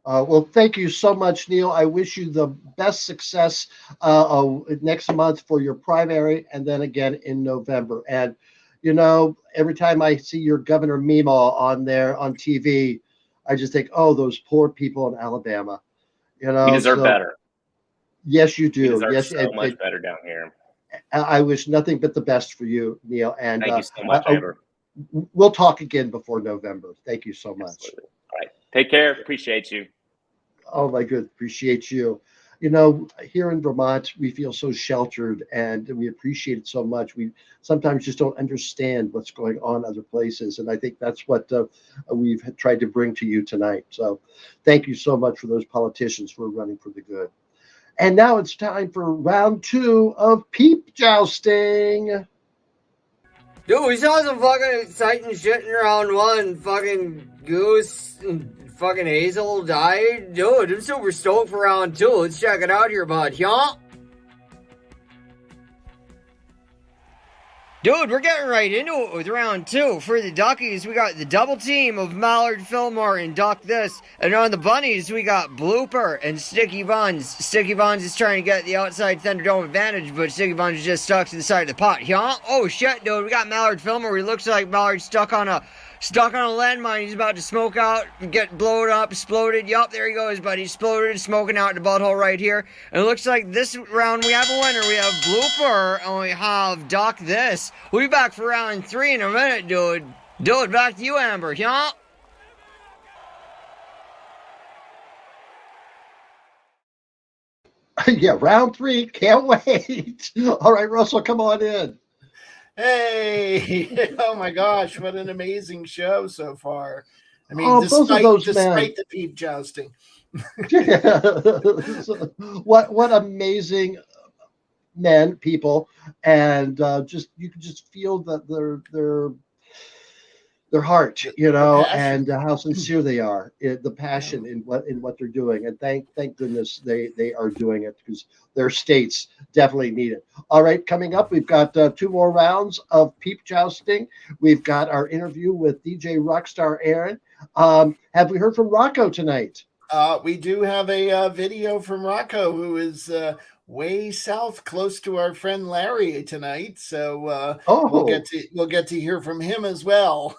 Well, thank you so much, Neil. I wish you the best success next month for your primary, and then again in November. And, every time I see your Governor Meemaw on there on TV, I just think, oh, those poor people in Alabama. We deserve better. Yes, you do. We deserve yes, so much better down here. I wish nothing but the best for you, Neil. And thank you so much, Amber. We'll talk again before November. Thank you so much. Absolutely. All right. Take care. Appreciate you. Oh, my good. Appreciate you. Here in Vermont, we feel so sheltered and we appreciate it so much. We sometimes just don't understand what's going on other places. And I think that's what we've tried to bring to you tonight. So thank you so much for those politicians who are running for the good. And now it's time for round 2 of Peep Jousting. Dude, we saw some fucking exciting shit in round 1. Fucking Goose and fucking Hazel died. Dude, I'm super stoked for round 2. Let's check it out here, bud. Yeah? Dude, we're getting right into it with round 2. For the Duckies, we got the double team of Mallard Fillmore and Duck This. And on the Bunnies, we got Blooper and Sticky Buns. Sticky Buns is trying to get the outside Thunderdome advantage, but Sticky Buns is just stuck to the side of the pot. Yeah? Oh shit, dude, we got Mallard Fillmore. He looks like Mallard's stuck on a landmine. He's about to smoke out, get blown up, exploded. Yup, there he goes, buddy. Exploded, smoking out the butthole right here. And it looks like this round we have a winner. We have Blooper, and we have Duck This. We'll be back for round 3 in a minute, dude. Dude, back to you, Amber. Yeah? Yeah, round 3. Can't wait. All right, Russell, come on in. Hey, oh my gosh, what an amazing show so far. I mean, despite the peep jousting. What amazing people, and you can just feel that their heart, and how sincere they are, the passion in what they're doing, and thank goodness they are doing it, because their states definitely need it. All right, coming up, we've got 2 more rounds of Peep Jousting. We've got our interview with DJ Rockstar Aaron. Have we heard from Rocco tonight? We do have a video from Rocco, who is way south, close to our friend Larry tonight. So we'll get to hear from him as well.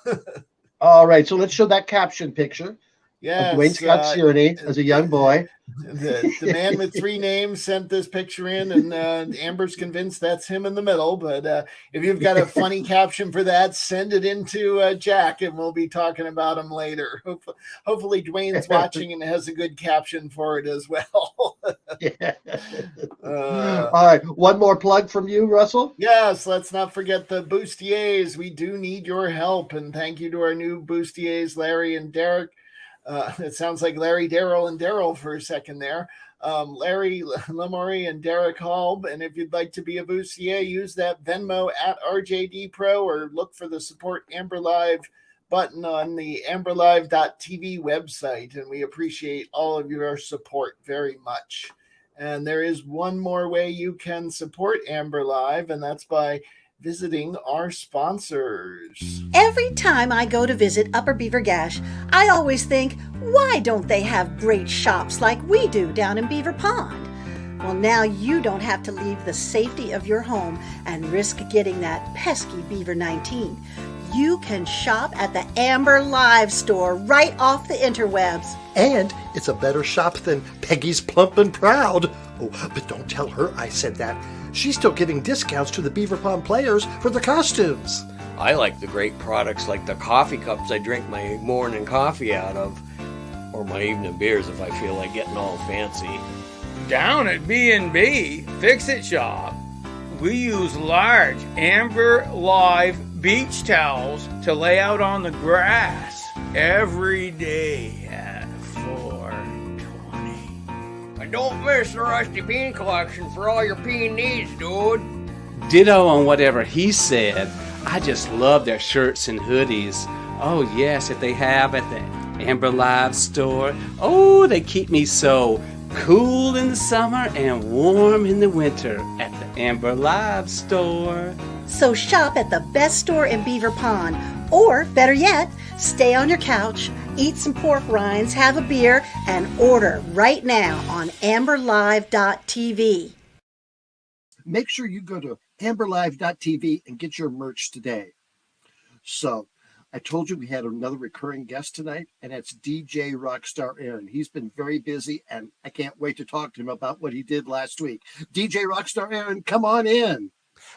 All right, so let's show that caption picture. Yeah, Dwayne Scott Searney as a young boy. The man with 3 names sent this picture in, and Amber's convinced that's him in the middle. But if you've got a funny caption for that, send it into Jack, and we'll be talking about him later. Hopefully Dwayne's watching and has a good caption for it as well. All right, one more plug from you, Russell. Yes, let's not forget the bustiers. We do need your help, and thank you to our new bustiers, Larry and Derek. It sounds like Larry, Daryl, and Daryl for a second there. Larry Lamoury and Derek Hall. And if you'd like to be a bustier, use that Venmo at RJD Pro, or look for the Support Amber Live button on the amberlive.tv website. And we appreciate all of your support very much. And there is one more way you can support Amber Live, and that's by visiting our sponsors. Every time I go to visit Upper Beaver Gash, I always think, why don't they have great shops like we do down in Beaver Pond? Well, now you don't have to leave the safety of your home and risk getting that pesky Beaver 19. you can shop at the Amber Live store right off the interwebs. And it's a better shop than Peggy's Plump and Proud. Oh, but don't tell her I said that. She's still giving discounts to the Beaver Pond players for the costumes. I like the great products like the coffee cups I drink my morning coffee out of, or my evening beers if I feel like getting all fancy. Down at B&B Fix-It Shop, we use large Amber Live beach towels to lay out on the grass every day at 4:20. And don't miss the Rusty Bean collection for all your bean needs, dude. Ditto on whatever he said. I just love their shirts and hoodies. Oh yes, that they have at the Amber Live store. Oh, they keep me so cool in the summer and warm in the winter at the Amber Live store. So shop at the best store in Beaver Pond. Or, better yet, stay on your couch, eat some pork rinds, have a beer, and order right now on amberlive.tv. Make sure you go to amberlive.tv and get your merch today. So, I told you we had another recurring guest tonight, and it's DJ Rockstar Aaron. He's been very busy, and I can't wait to talk to him about what he did last week. DJ Rockstar Aaron, come on in.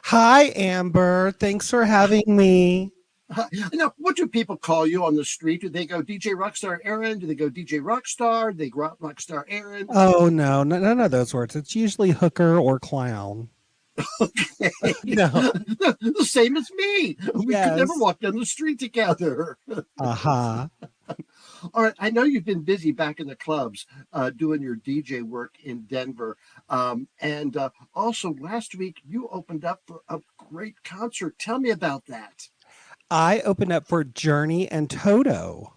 Hi, Amber. Thanks for having me. Now, what do people call you on the street? Do they go DJ Rockstar Aaron? Do they go DJ Rockstar? Do they go Rockstar Aaron? Oh, no, none of those words. It's usually hooker or clown. Okay. No. The same as me. We could never walk down the street together. Uh-huh. All right. I know you've been busy back in the clubs doing your DJ work in Denver. And also last week you opened up for a great concert. Tell me about that. I opened up for Journey and Toto.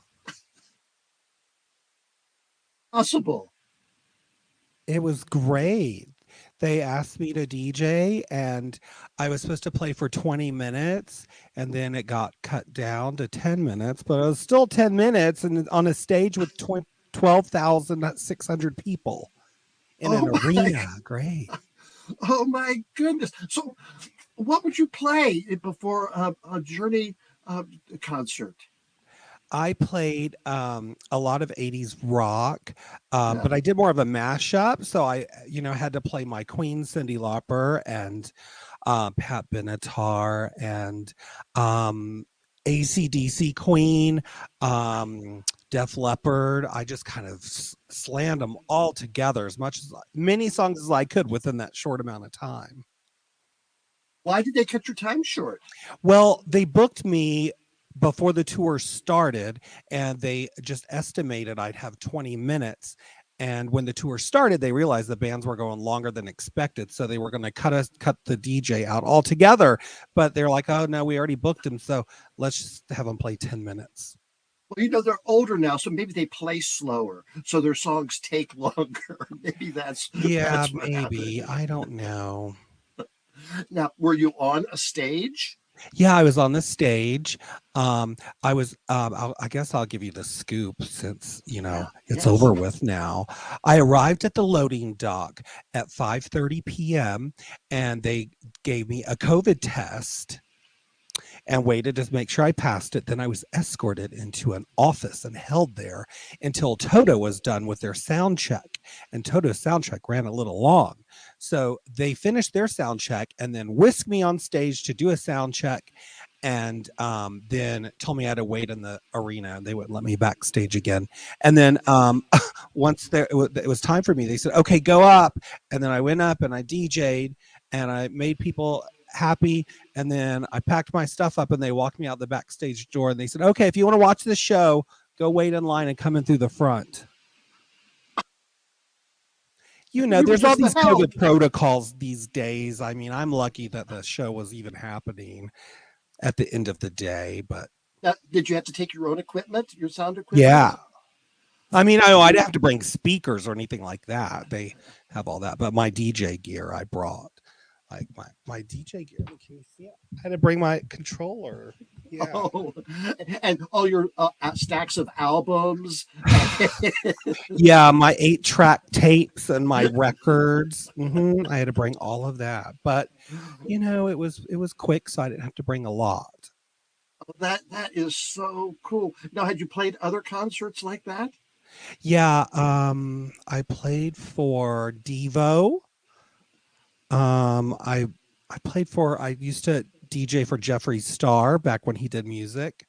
Possible. It was great. They asked me to DJ, and I was supposed to play for 20 minutes, and then it got cut down to 10 minutes, but it was still 10 minutes and on a stage with 12,600 people in an arena. Great. Oh, my goodness. So what would you play before a Journey concert? I played a lot of 80s rock, but I did more of a mashup. So I, had to play my Queen, Cyndi Lauper, and Pat Benatar, and AC/DC Queen, Def Leppard. I just kind of slammed them all together as many songs as I could within that short amount of time. Why did they cut your time short? Well, they booked me before the tour started, and they just estimated I'd have 20 minutes. And when the tour started, they realized the bands were going longer than expected. So they were going to cut the DJ out altogether. But they're like, oh, no, we already booked him. So let's just have them play 10 minutes. Well, they're older now, so maybe they play slower. So their songs take longer. Maybe that's... Yeah, that's maybe. I don't know. Now, were you on a stage? Yeah, I was on the stage. I guess I'll give you the scoop since, it's over with now. I arrived at the loading dock at 5:30 p.m. and they gave me a COVID test and waited to make sure I passed it. Then I was escorted into an office and held there until Toto was done with their sound check. And Toto's sound check ran a little long. So they finished their sound check and then whisked me on stage to do a sound check, and then told me I had to wait in the arena, and they wouldn't let me backstage again. And then once it was time for me, they said, okay, go up. And then I went up and I DJ'd and I made people happy, and then I packed my stuff up and they walked me out the backstage door and they said, okay, if you want to watch this show, go wait in line and come in through the front. There's all these COVID protocols these days. I mean, I'm lucky that the show was even happening at the end of the day, but now, did you have to take your own equipment, your sound equipment? Yeah. I mean, I didn't have to bring speakers or anything like that. They have all that, but my DJ gear I brought. Like my DJ gear. Can you see it? I had to bring my controller. Yeah. Oh, and all your stacks of albums. Yeah, my 8-track tapes and my records. I had to bring all of that, but it was quick, so I didn't have to bring a lot. That is so cool. Now, had you played other concerts like that? Yeah, I played for Devo. I used to DJ for Jeffree Star back when he did music.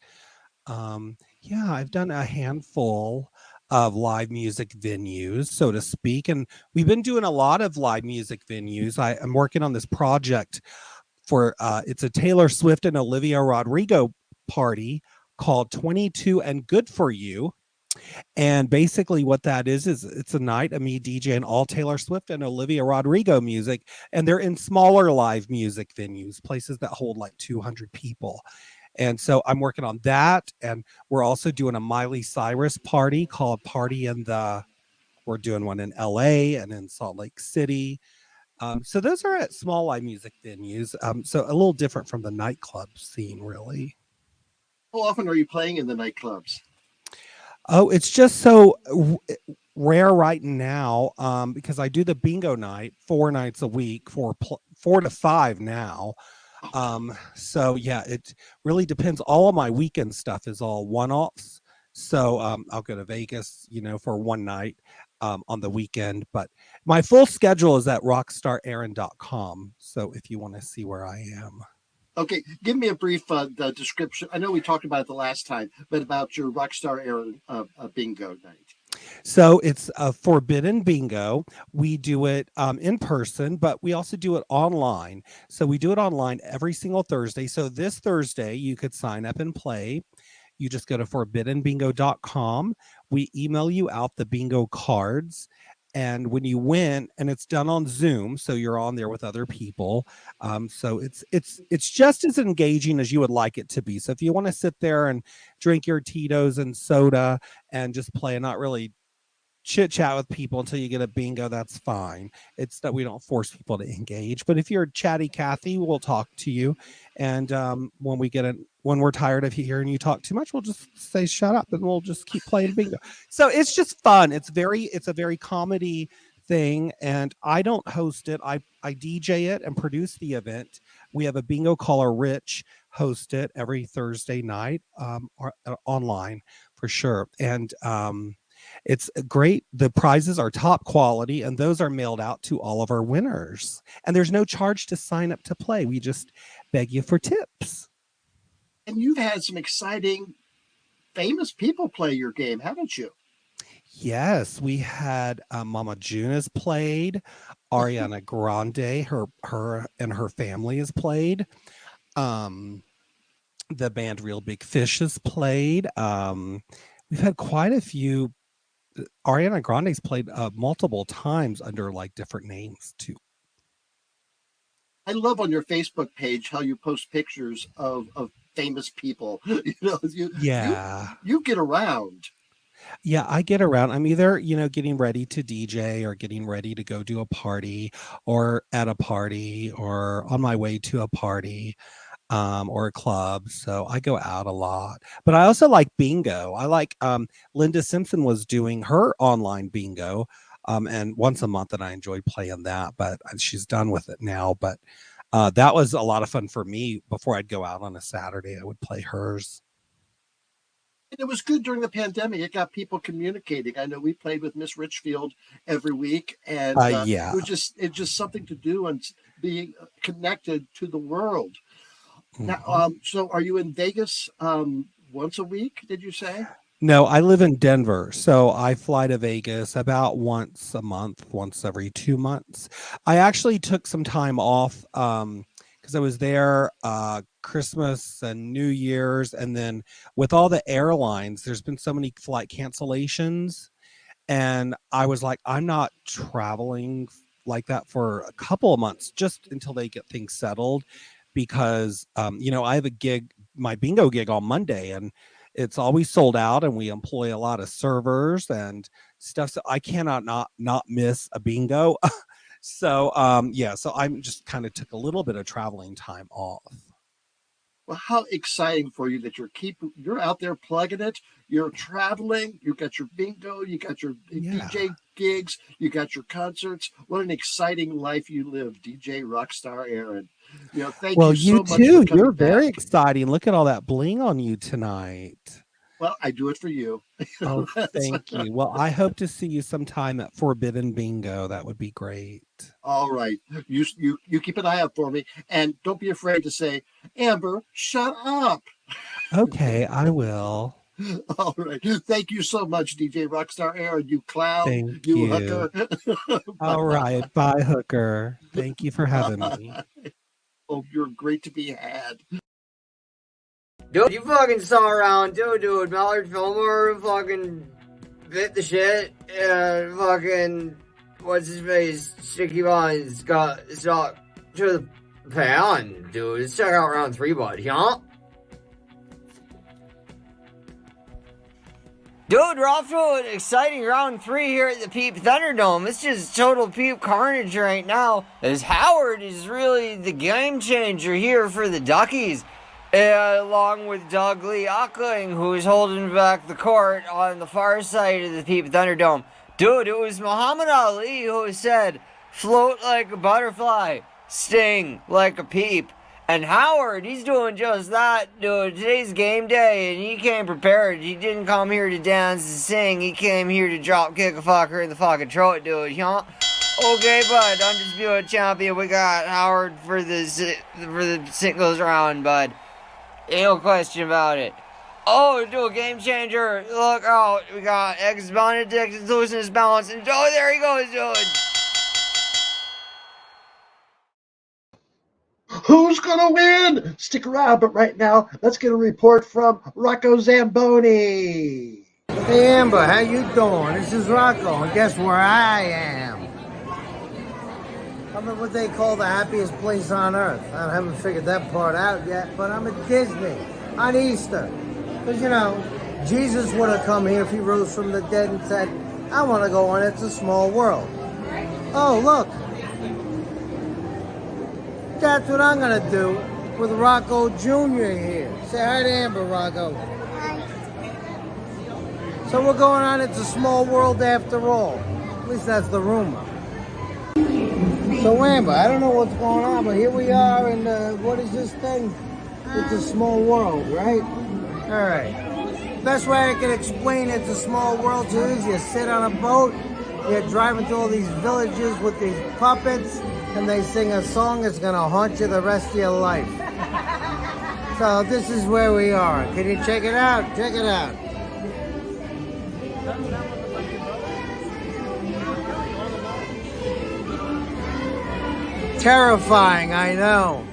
Yeah, I've done a handful of live music venues, so to speak, and we've been doing a lot of live music venues. I'm working on this project for it's a Taylor Swift and Olivia Rodrigo party called 22 and Good for You. And basically what that is it's a night of me DJing all Taylor Swift and Olivia Rodrigo music, and they're in smaller live music venues, places that hold like 200 people. And so I'm working on that, and we're also doing a Miley Cyrus party called Party in the we're doing one in LA and in Salt Lake City. So those are at small live music venues. So a little different from the nightclub scene, really. How often are you playing in the nightclubs? Oh, it's just so rare right now because I do the bingo night 4 nights a week, 4 to 5 now. So yeah, it really depends. All of my weekend stuff is all one-offs. So I'll go to Vegas, for one night on the weekend. But my full schedule is at rockstaraaron.com. So if you want to see where I am. Okay, give me a brief the description. I know we talked about it the last time, but about your Rockstar Aaron bingo night. So it's a forbidden bingo. We do it in person, but we also do it online. So we do it online every single Thursday. So this Thursday, you could sign up and play. You just go to forbiddenbingo.com. We email you out the bingo cards. And when you win, and it's done on Zoom, so you're on there with other people. So it's just as engaging as you would like it to be. So if you want to sit there and drink your Tito's and soda and just play and not really chit chat with people until you get a bingo, that's fine. It's that we don't force people to engage. But if you're chatty Cathy, we'll talk to you. And when we're tired of hearing you talk too much, we'll just say shut up and we'll just keep playing bingo. So it's just fun. It's a very comedy thing, and I don't host it. I DJ it and produce the event. We have a bingo caller, Rich, host it every Thursday night online for sure. And it's great. The prizes are top quality, and those are mailed out to all of our winners. And there's no charge to sign up to play. We just beg you for tips. And you've had some exciting, famous people play your game, haven't you? Yes, we had Mama June has played. Ariana Grande, her and her family has played. The band Real Big Fish has played. We've had quite a few. Ariana Grande's played multiple times under like different names too. I love on your Facebook page how you post pictures of famous people. You get around. Yeah, I get around. I'm either, getting ready to DJ or getting ready to go do a party or at a party or on my way to a party or a club. So I go out a lot. But I also like bingo. I like Linda Simpson was doing her online bingo and once a month, and I enjoyed playing that, but she's done with it now. But that was a lot of fun for me. Before I'd go out on a Saturday, I would play hers. And it was good during the pandemic. It got people communicating. I know we played with Miss Richfield every week, and yeah, it's just something to do and being connected to the world. Now, so are you in Vegas once a week, did you say? No, I live in Denver, so I fly to Vegas about once a month, once every 2 months. I actually took some time off because I was there Christmas and New Year's, and then with all the airlines, there's been so many flight cancellations, and I was like, I'm not traveling like that for a couple of months, just until they get things settled. Because I have a gig, my bingo gig on Monday, and it's always sold out, and we employ a lot of servers and stuff. So I cannot not miss a bingo. So so I'm just kind of took a little bit of traveling time off. Well, how exciting for you that you're out there plugging it. You're traveling. You got your bingo. You got your DJ gigs. You got your concerts. What an exciting life you live, DJ Rockstar Aaron. Thank you so much for too. coming You're very back. exciting. Look at all that bling on you tonight. Well, I do it for you. Oh, thank you. Well, I hope to see you sometime at Forbidden Bingo. That would be great. All right. You keep an eye out for me. And don't be afraid to say, Amber, shut up. Okay, I will. All right. Thank you so much, DJ Rockstar Aaron. You clown. Thank you you. hooker. All right. Bye, hooker. Thank you for having me. Oh, you're great to be had. Dude, you fucking saw around too, dude. Mallard Fillmore fucking bit the shit. Fucking, what's his face? Sticky Buns got stuck to the pan, dude. Let's check out round 3, bud, huh? Dude, we're off to an exciting round 3 here at the Peep Thunderdome. It's just total Peep carnage right now, as Howard is really the game changer here for the Duckies. Along with Doug Lee Ockling, who's holding back the court on the far side of the Peep Thunderdome. Dude, it was Muhammad Ali who said, float like a butterfly, sting like a peep. And Howard, he's doing just that, dude. Today's game day, and he came prepared. He didn't come here to dance and sing. He came here to drop kick a fucker in the fucking throat, dude, huh? Okay, bud, undisputed champion. We got Howard for the singles round, bud. Ain't no question about it. Oh, do a game changer. Look out. We got X Benedict losing his balance. And oh, there he goes, dude. Who's going to win? Stick around, but right now, let's get a report from Rocco Zamboni. Hey, Amber, how you doing? This is Rocco, and guess where I am? I'm at what they call the happiest place on earth. I haven't figured that part out yet, but I'm at Disney on Easter. Because, Jesus would have come here if he rose from the dead and said, I want to go on It's a Small World. Oh, look. That's what I'm going to do with Rocco Jr. here. Say hi to Amber, Rocco. Hi. So we're going on It's a Small World after all. At least that's the rumor. So Amber, I don't know what's going on, but here we are, and what is this thing? It's a small world, right? All right. Best way I can explain It's a Small World to you is you sit on a boat, you're driving to all these villages with these puppets, and they sing a song that's gonna haunt you the rest of your life. So this is where we are. Can you check it out? Check it out. Terrifying, I know.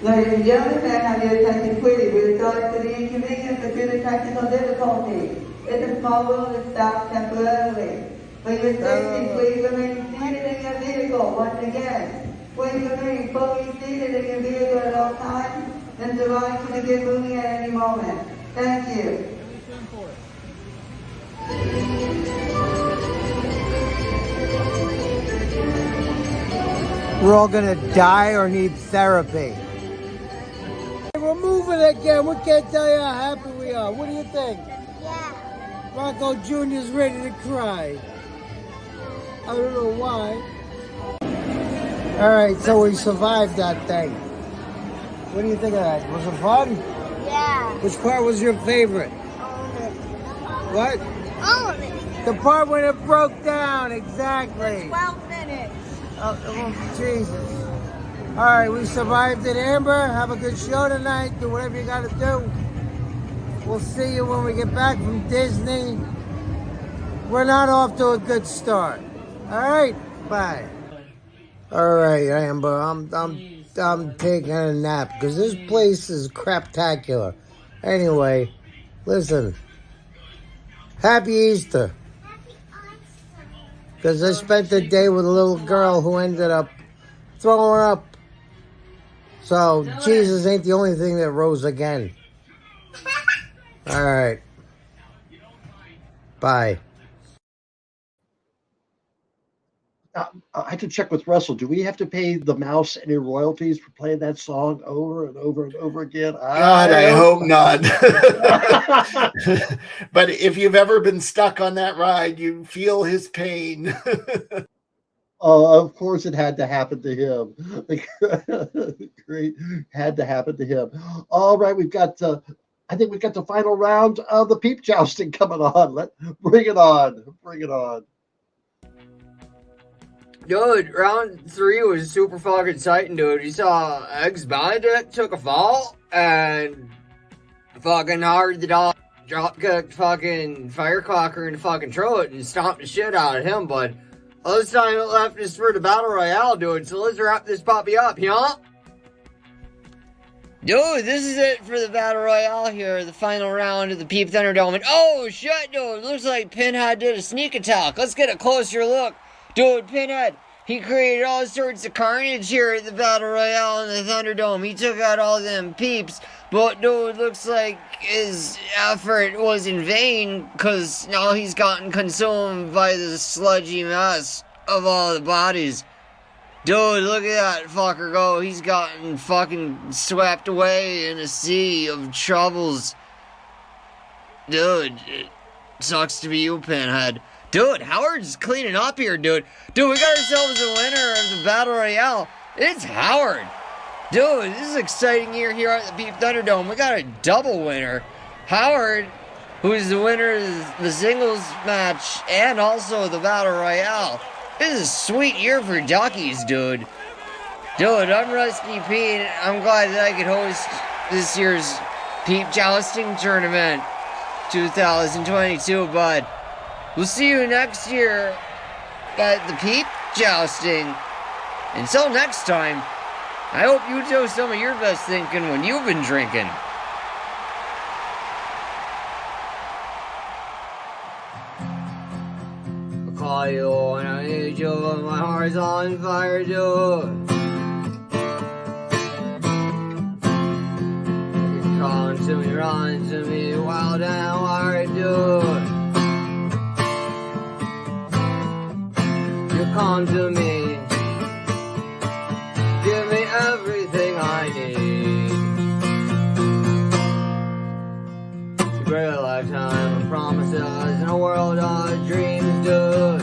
Ladies and gentlemen, may I have your attention please? We're sorry for the inconvenience due to technical difficulties. It's a small world that stops temporarily. For your safety, please remain seated in your vehicle once again. Please remain fully seated in your vehicle at all times, and the ride can begin moving at any moment. Thank you. We're all gonna die or need therapy. We're moving again. We can't tell you how happy we are. What do you think? Yeah. Rocco Jr.'s ready to cry. I don't know why. All right, so we survived that thing. What do you think of that? Was it fun? Yeah. Which part was your favorite? All of it. What? All of it. The part when it broke down, exactly. 12 minutes. Oh, Jesus. All right, we survived it, Amber. Have a good show tonight. Do whatever you got to do. We'll see you when we get back from Disney. We're not off to a good start. All right, bye. All right, Amber. I'm taking a nap because this place is craptacular. Anyway, listen. Happy Easter. Because I spent the day with a little girl who ended up throwing up. So, Jesus ain't the only thing that rose again. All right. Bye. I have to check with Russell. Do we have to pay the mouse any royalties for playing that song over and over and over again? God, I hope not. But if you've ever been stuck on that ride, you feel his pain. Of course, it had to happen to him. Great, had to happen to him. All right, we've got. I think we've got the final round of the peep jousting coming on. Bring it on. Bring it on. Dude, round 3 was super fucking exciting, dude. You saw Eggs Benedict took a fall, and fucking Howard the dog drop-kicked fucking Firecracker in the fucking throat and stomped the shit out of him, but this time it left is for the Battle Royale, dude, so let's wrap this puppy up, yeah? Dude, this is it for the Battle Royale here, the final round of the Peep Thunderdome, and oh shit, dude, looks like Pinhead did a sneak attack. Let's get a closer look. Dude, Pinhead, he created all sorts of carnage here at the Battle Royale in the Thunderdome. He took out all them peeps, but dude, looks like his effort was in vain, because now he's gotten consumed by the sludgy mess of all the bodies. Dude, look at that fucker go. He's gotten fucking swept away in a sea of troubles. Dude, it sucks to be you, Pinhead. Dude, Howard's cleaning up here, dude. Dude, we got ourselves a winner of the Battle Royale. It's Howard. Dude, this is an exciting year here at the Peep Thunderdome. We got a double winner. Howard, who is the winner of the singles match and also the Battle Royale. This is a sweet year for duckies, dude. Dude, I'm Rusty Pete. I'm glad that I could host this year's Peep Jousting Tournament 2022, bud. We'll see you next year at the Peep Jousting. Until next time, I hope you do some of your best thinking when you've been drinking. I'll call you when I need you, my heart's on fire, dude. You're calling to me, run to me, wild and wired, dude. Come to me, give me everything I need. It's a great lifetime of promises in a world of dreams, dude.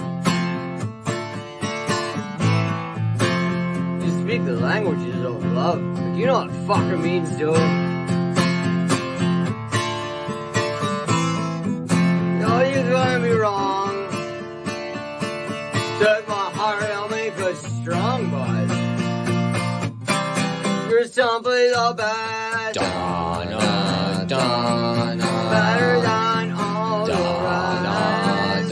You speak the languages of love, but you know what fucker means, dude. No, you drive me wrong. Take my heart, I'll make it strong, bud. You're simply the best. Donna, Donna. Better than all the rest.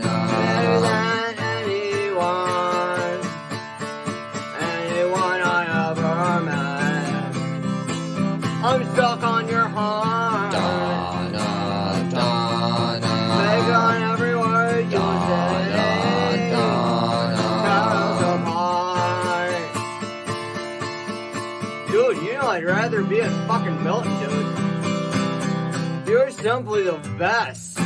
Better than anyone. Anyone I ever met. I'm stuck on your heart. Donna, Donna. Make on every word you say. Dude, you know I'd rather be a fucking Milton, dude. You're simply the best.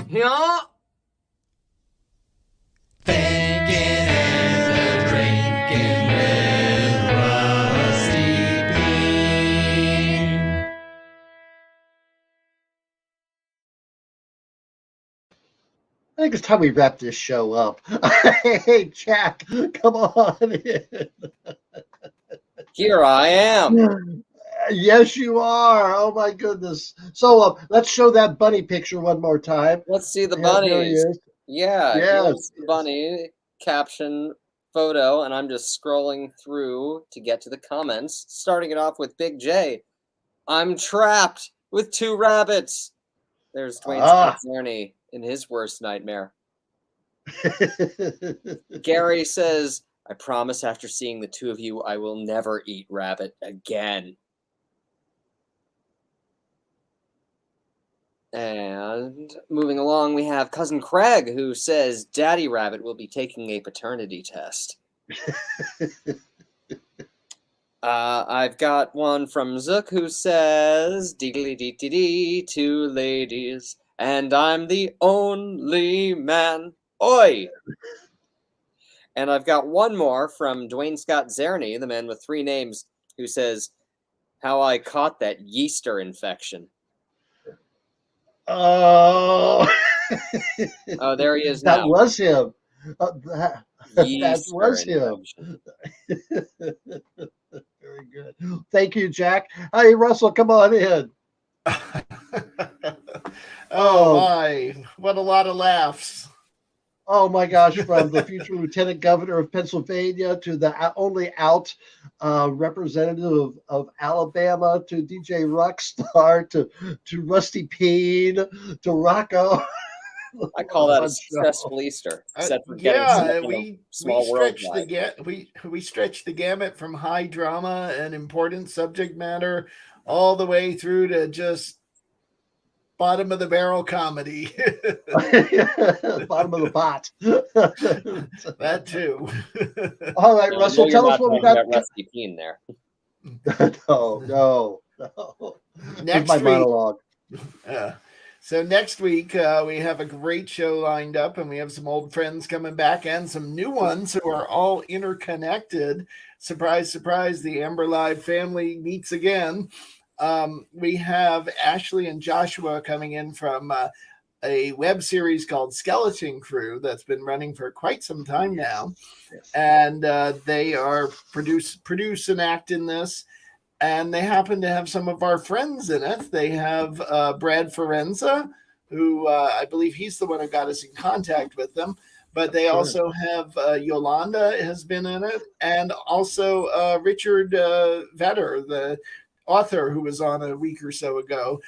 Yeah? Thinking and drinking with Rusty Pete. I think it's time we wrap this show up. Hey, Jack, come on in. Here I am. Yes, you are. Oh, my goodness. So let's show that bunny picture one more time. Let's see the Yeah, there he bunnies. is. Yeah, Yes, here's the bunny caption photo, and I'm just scrolling through to get to the comments, starting it off with Big J. I'm trapped with 2 rabbits. There's Dwayne Stansarney in his worst nightmare. Gary says, I promise after seeing the 2 of you, I will never eat rabbit again. And moving along, we have Cousin Craig, who says Daddy Rabbit will be taking a paternity test. I've got one from Zook who says, "Diggly-dee-dee-dee, 2 ladies, and I'm the only man. Oi!" And I've got one more from Dwayne Scott Zerny, the man with 3 names, who says, "How I caught that yeaster infection." Oh, Oh, there he is that now. was him. That was him. Very good. Thank you, Jack. Hey, Russell, come on in. Oh my, what a lot of laughs. Oh my gosh, from the future lieutenant governor of Pennsylvania to the only out representative of Alabama to DJ Rockstar to Rusty Peen to Rocco. I call that a successful Easter, except for getting stuck in a small world. We stretched the gamut from high drama and important subject matter all the way through to just bottom of the barrel comedy. Bottom of the pot. That too. All right, Russell, tell us what we got. Rusty Peen there. No. Next my week, monologue. So next week, we have a great show lined up, and we have some old friends coming back and some new ones who are all interconnected. Surprise, surprise, the Amber Live family meets again. We have Ashley and Joshua coming in from a web series called Skeleton Crew that's been running for quite some time now. Yes. And they are produce and act in this. And they happen to have some of our friends in it. They have Brad Forenza, who I believe he's the one who got us in contact with them. But they also have Yolanda has been in it. And also Richard Vedder, the author who was on a week or so ago.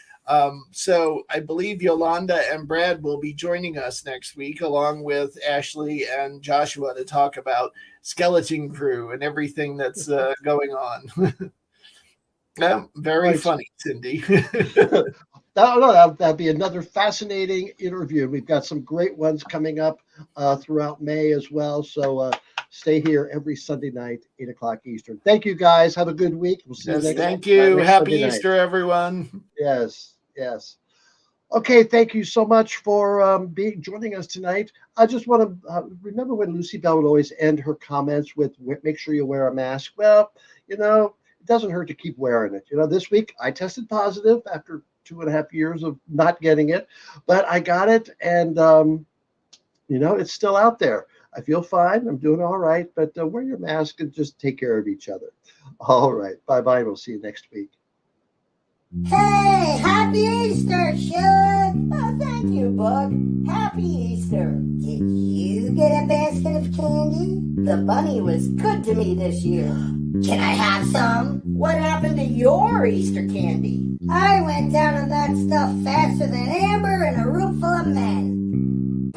So I believe Yolanda and Brad will be joining us next week, along with Ashley and Joshua, to talk about Skeleton Crew and everything that's going on. Yeah, very funny, Cindy. That'd be another fascinating interview. We've got some great ones coming up throughout May as well. So stay here every Sunday night, 8 o'clock Eastern. Thank you, guys. Have a good week. We'll see you next. Thank you. Happy Sunday Easter, night. everyone. Yes. Okay, thank you so much for joining us tonight. I just want to remember when Lucy Bell would always end her comments with, "Make sure you wear a mask." Well, it doesn't hurt to keep wearing it. This week I tested positive after 2.5 years of not getting it, but I got it, and it's still out there. I feel fine. I'm doing all right, but wear your mask and just take care of each other. All right. Bye-bye. We'll see you next week. Hey, happy Easter, Shug! Oh, thank you, Bug. Happy Easter. Did you get a basket of candy? The bunny was good to me this year. Can I have some? What happened to your Easter candy? I went down on that stuff faster than Amber in a room full of men.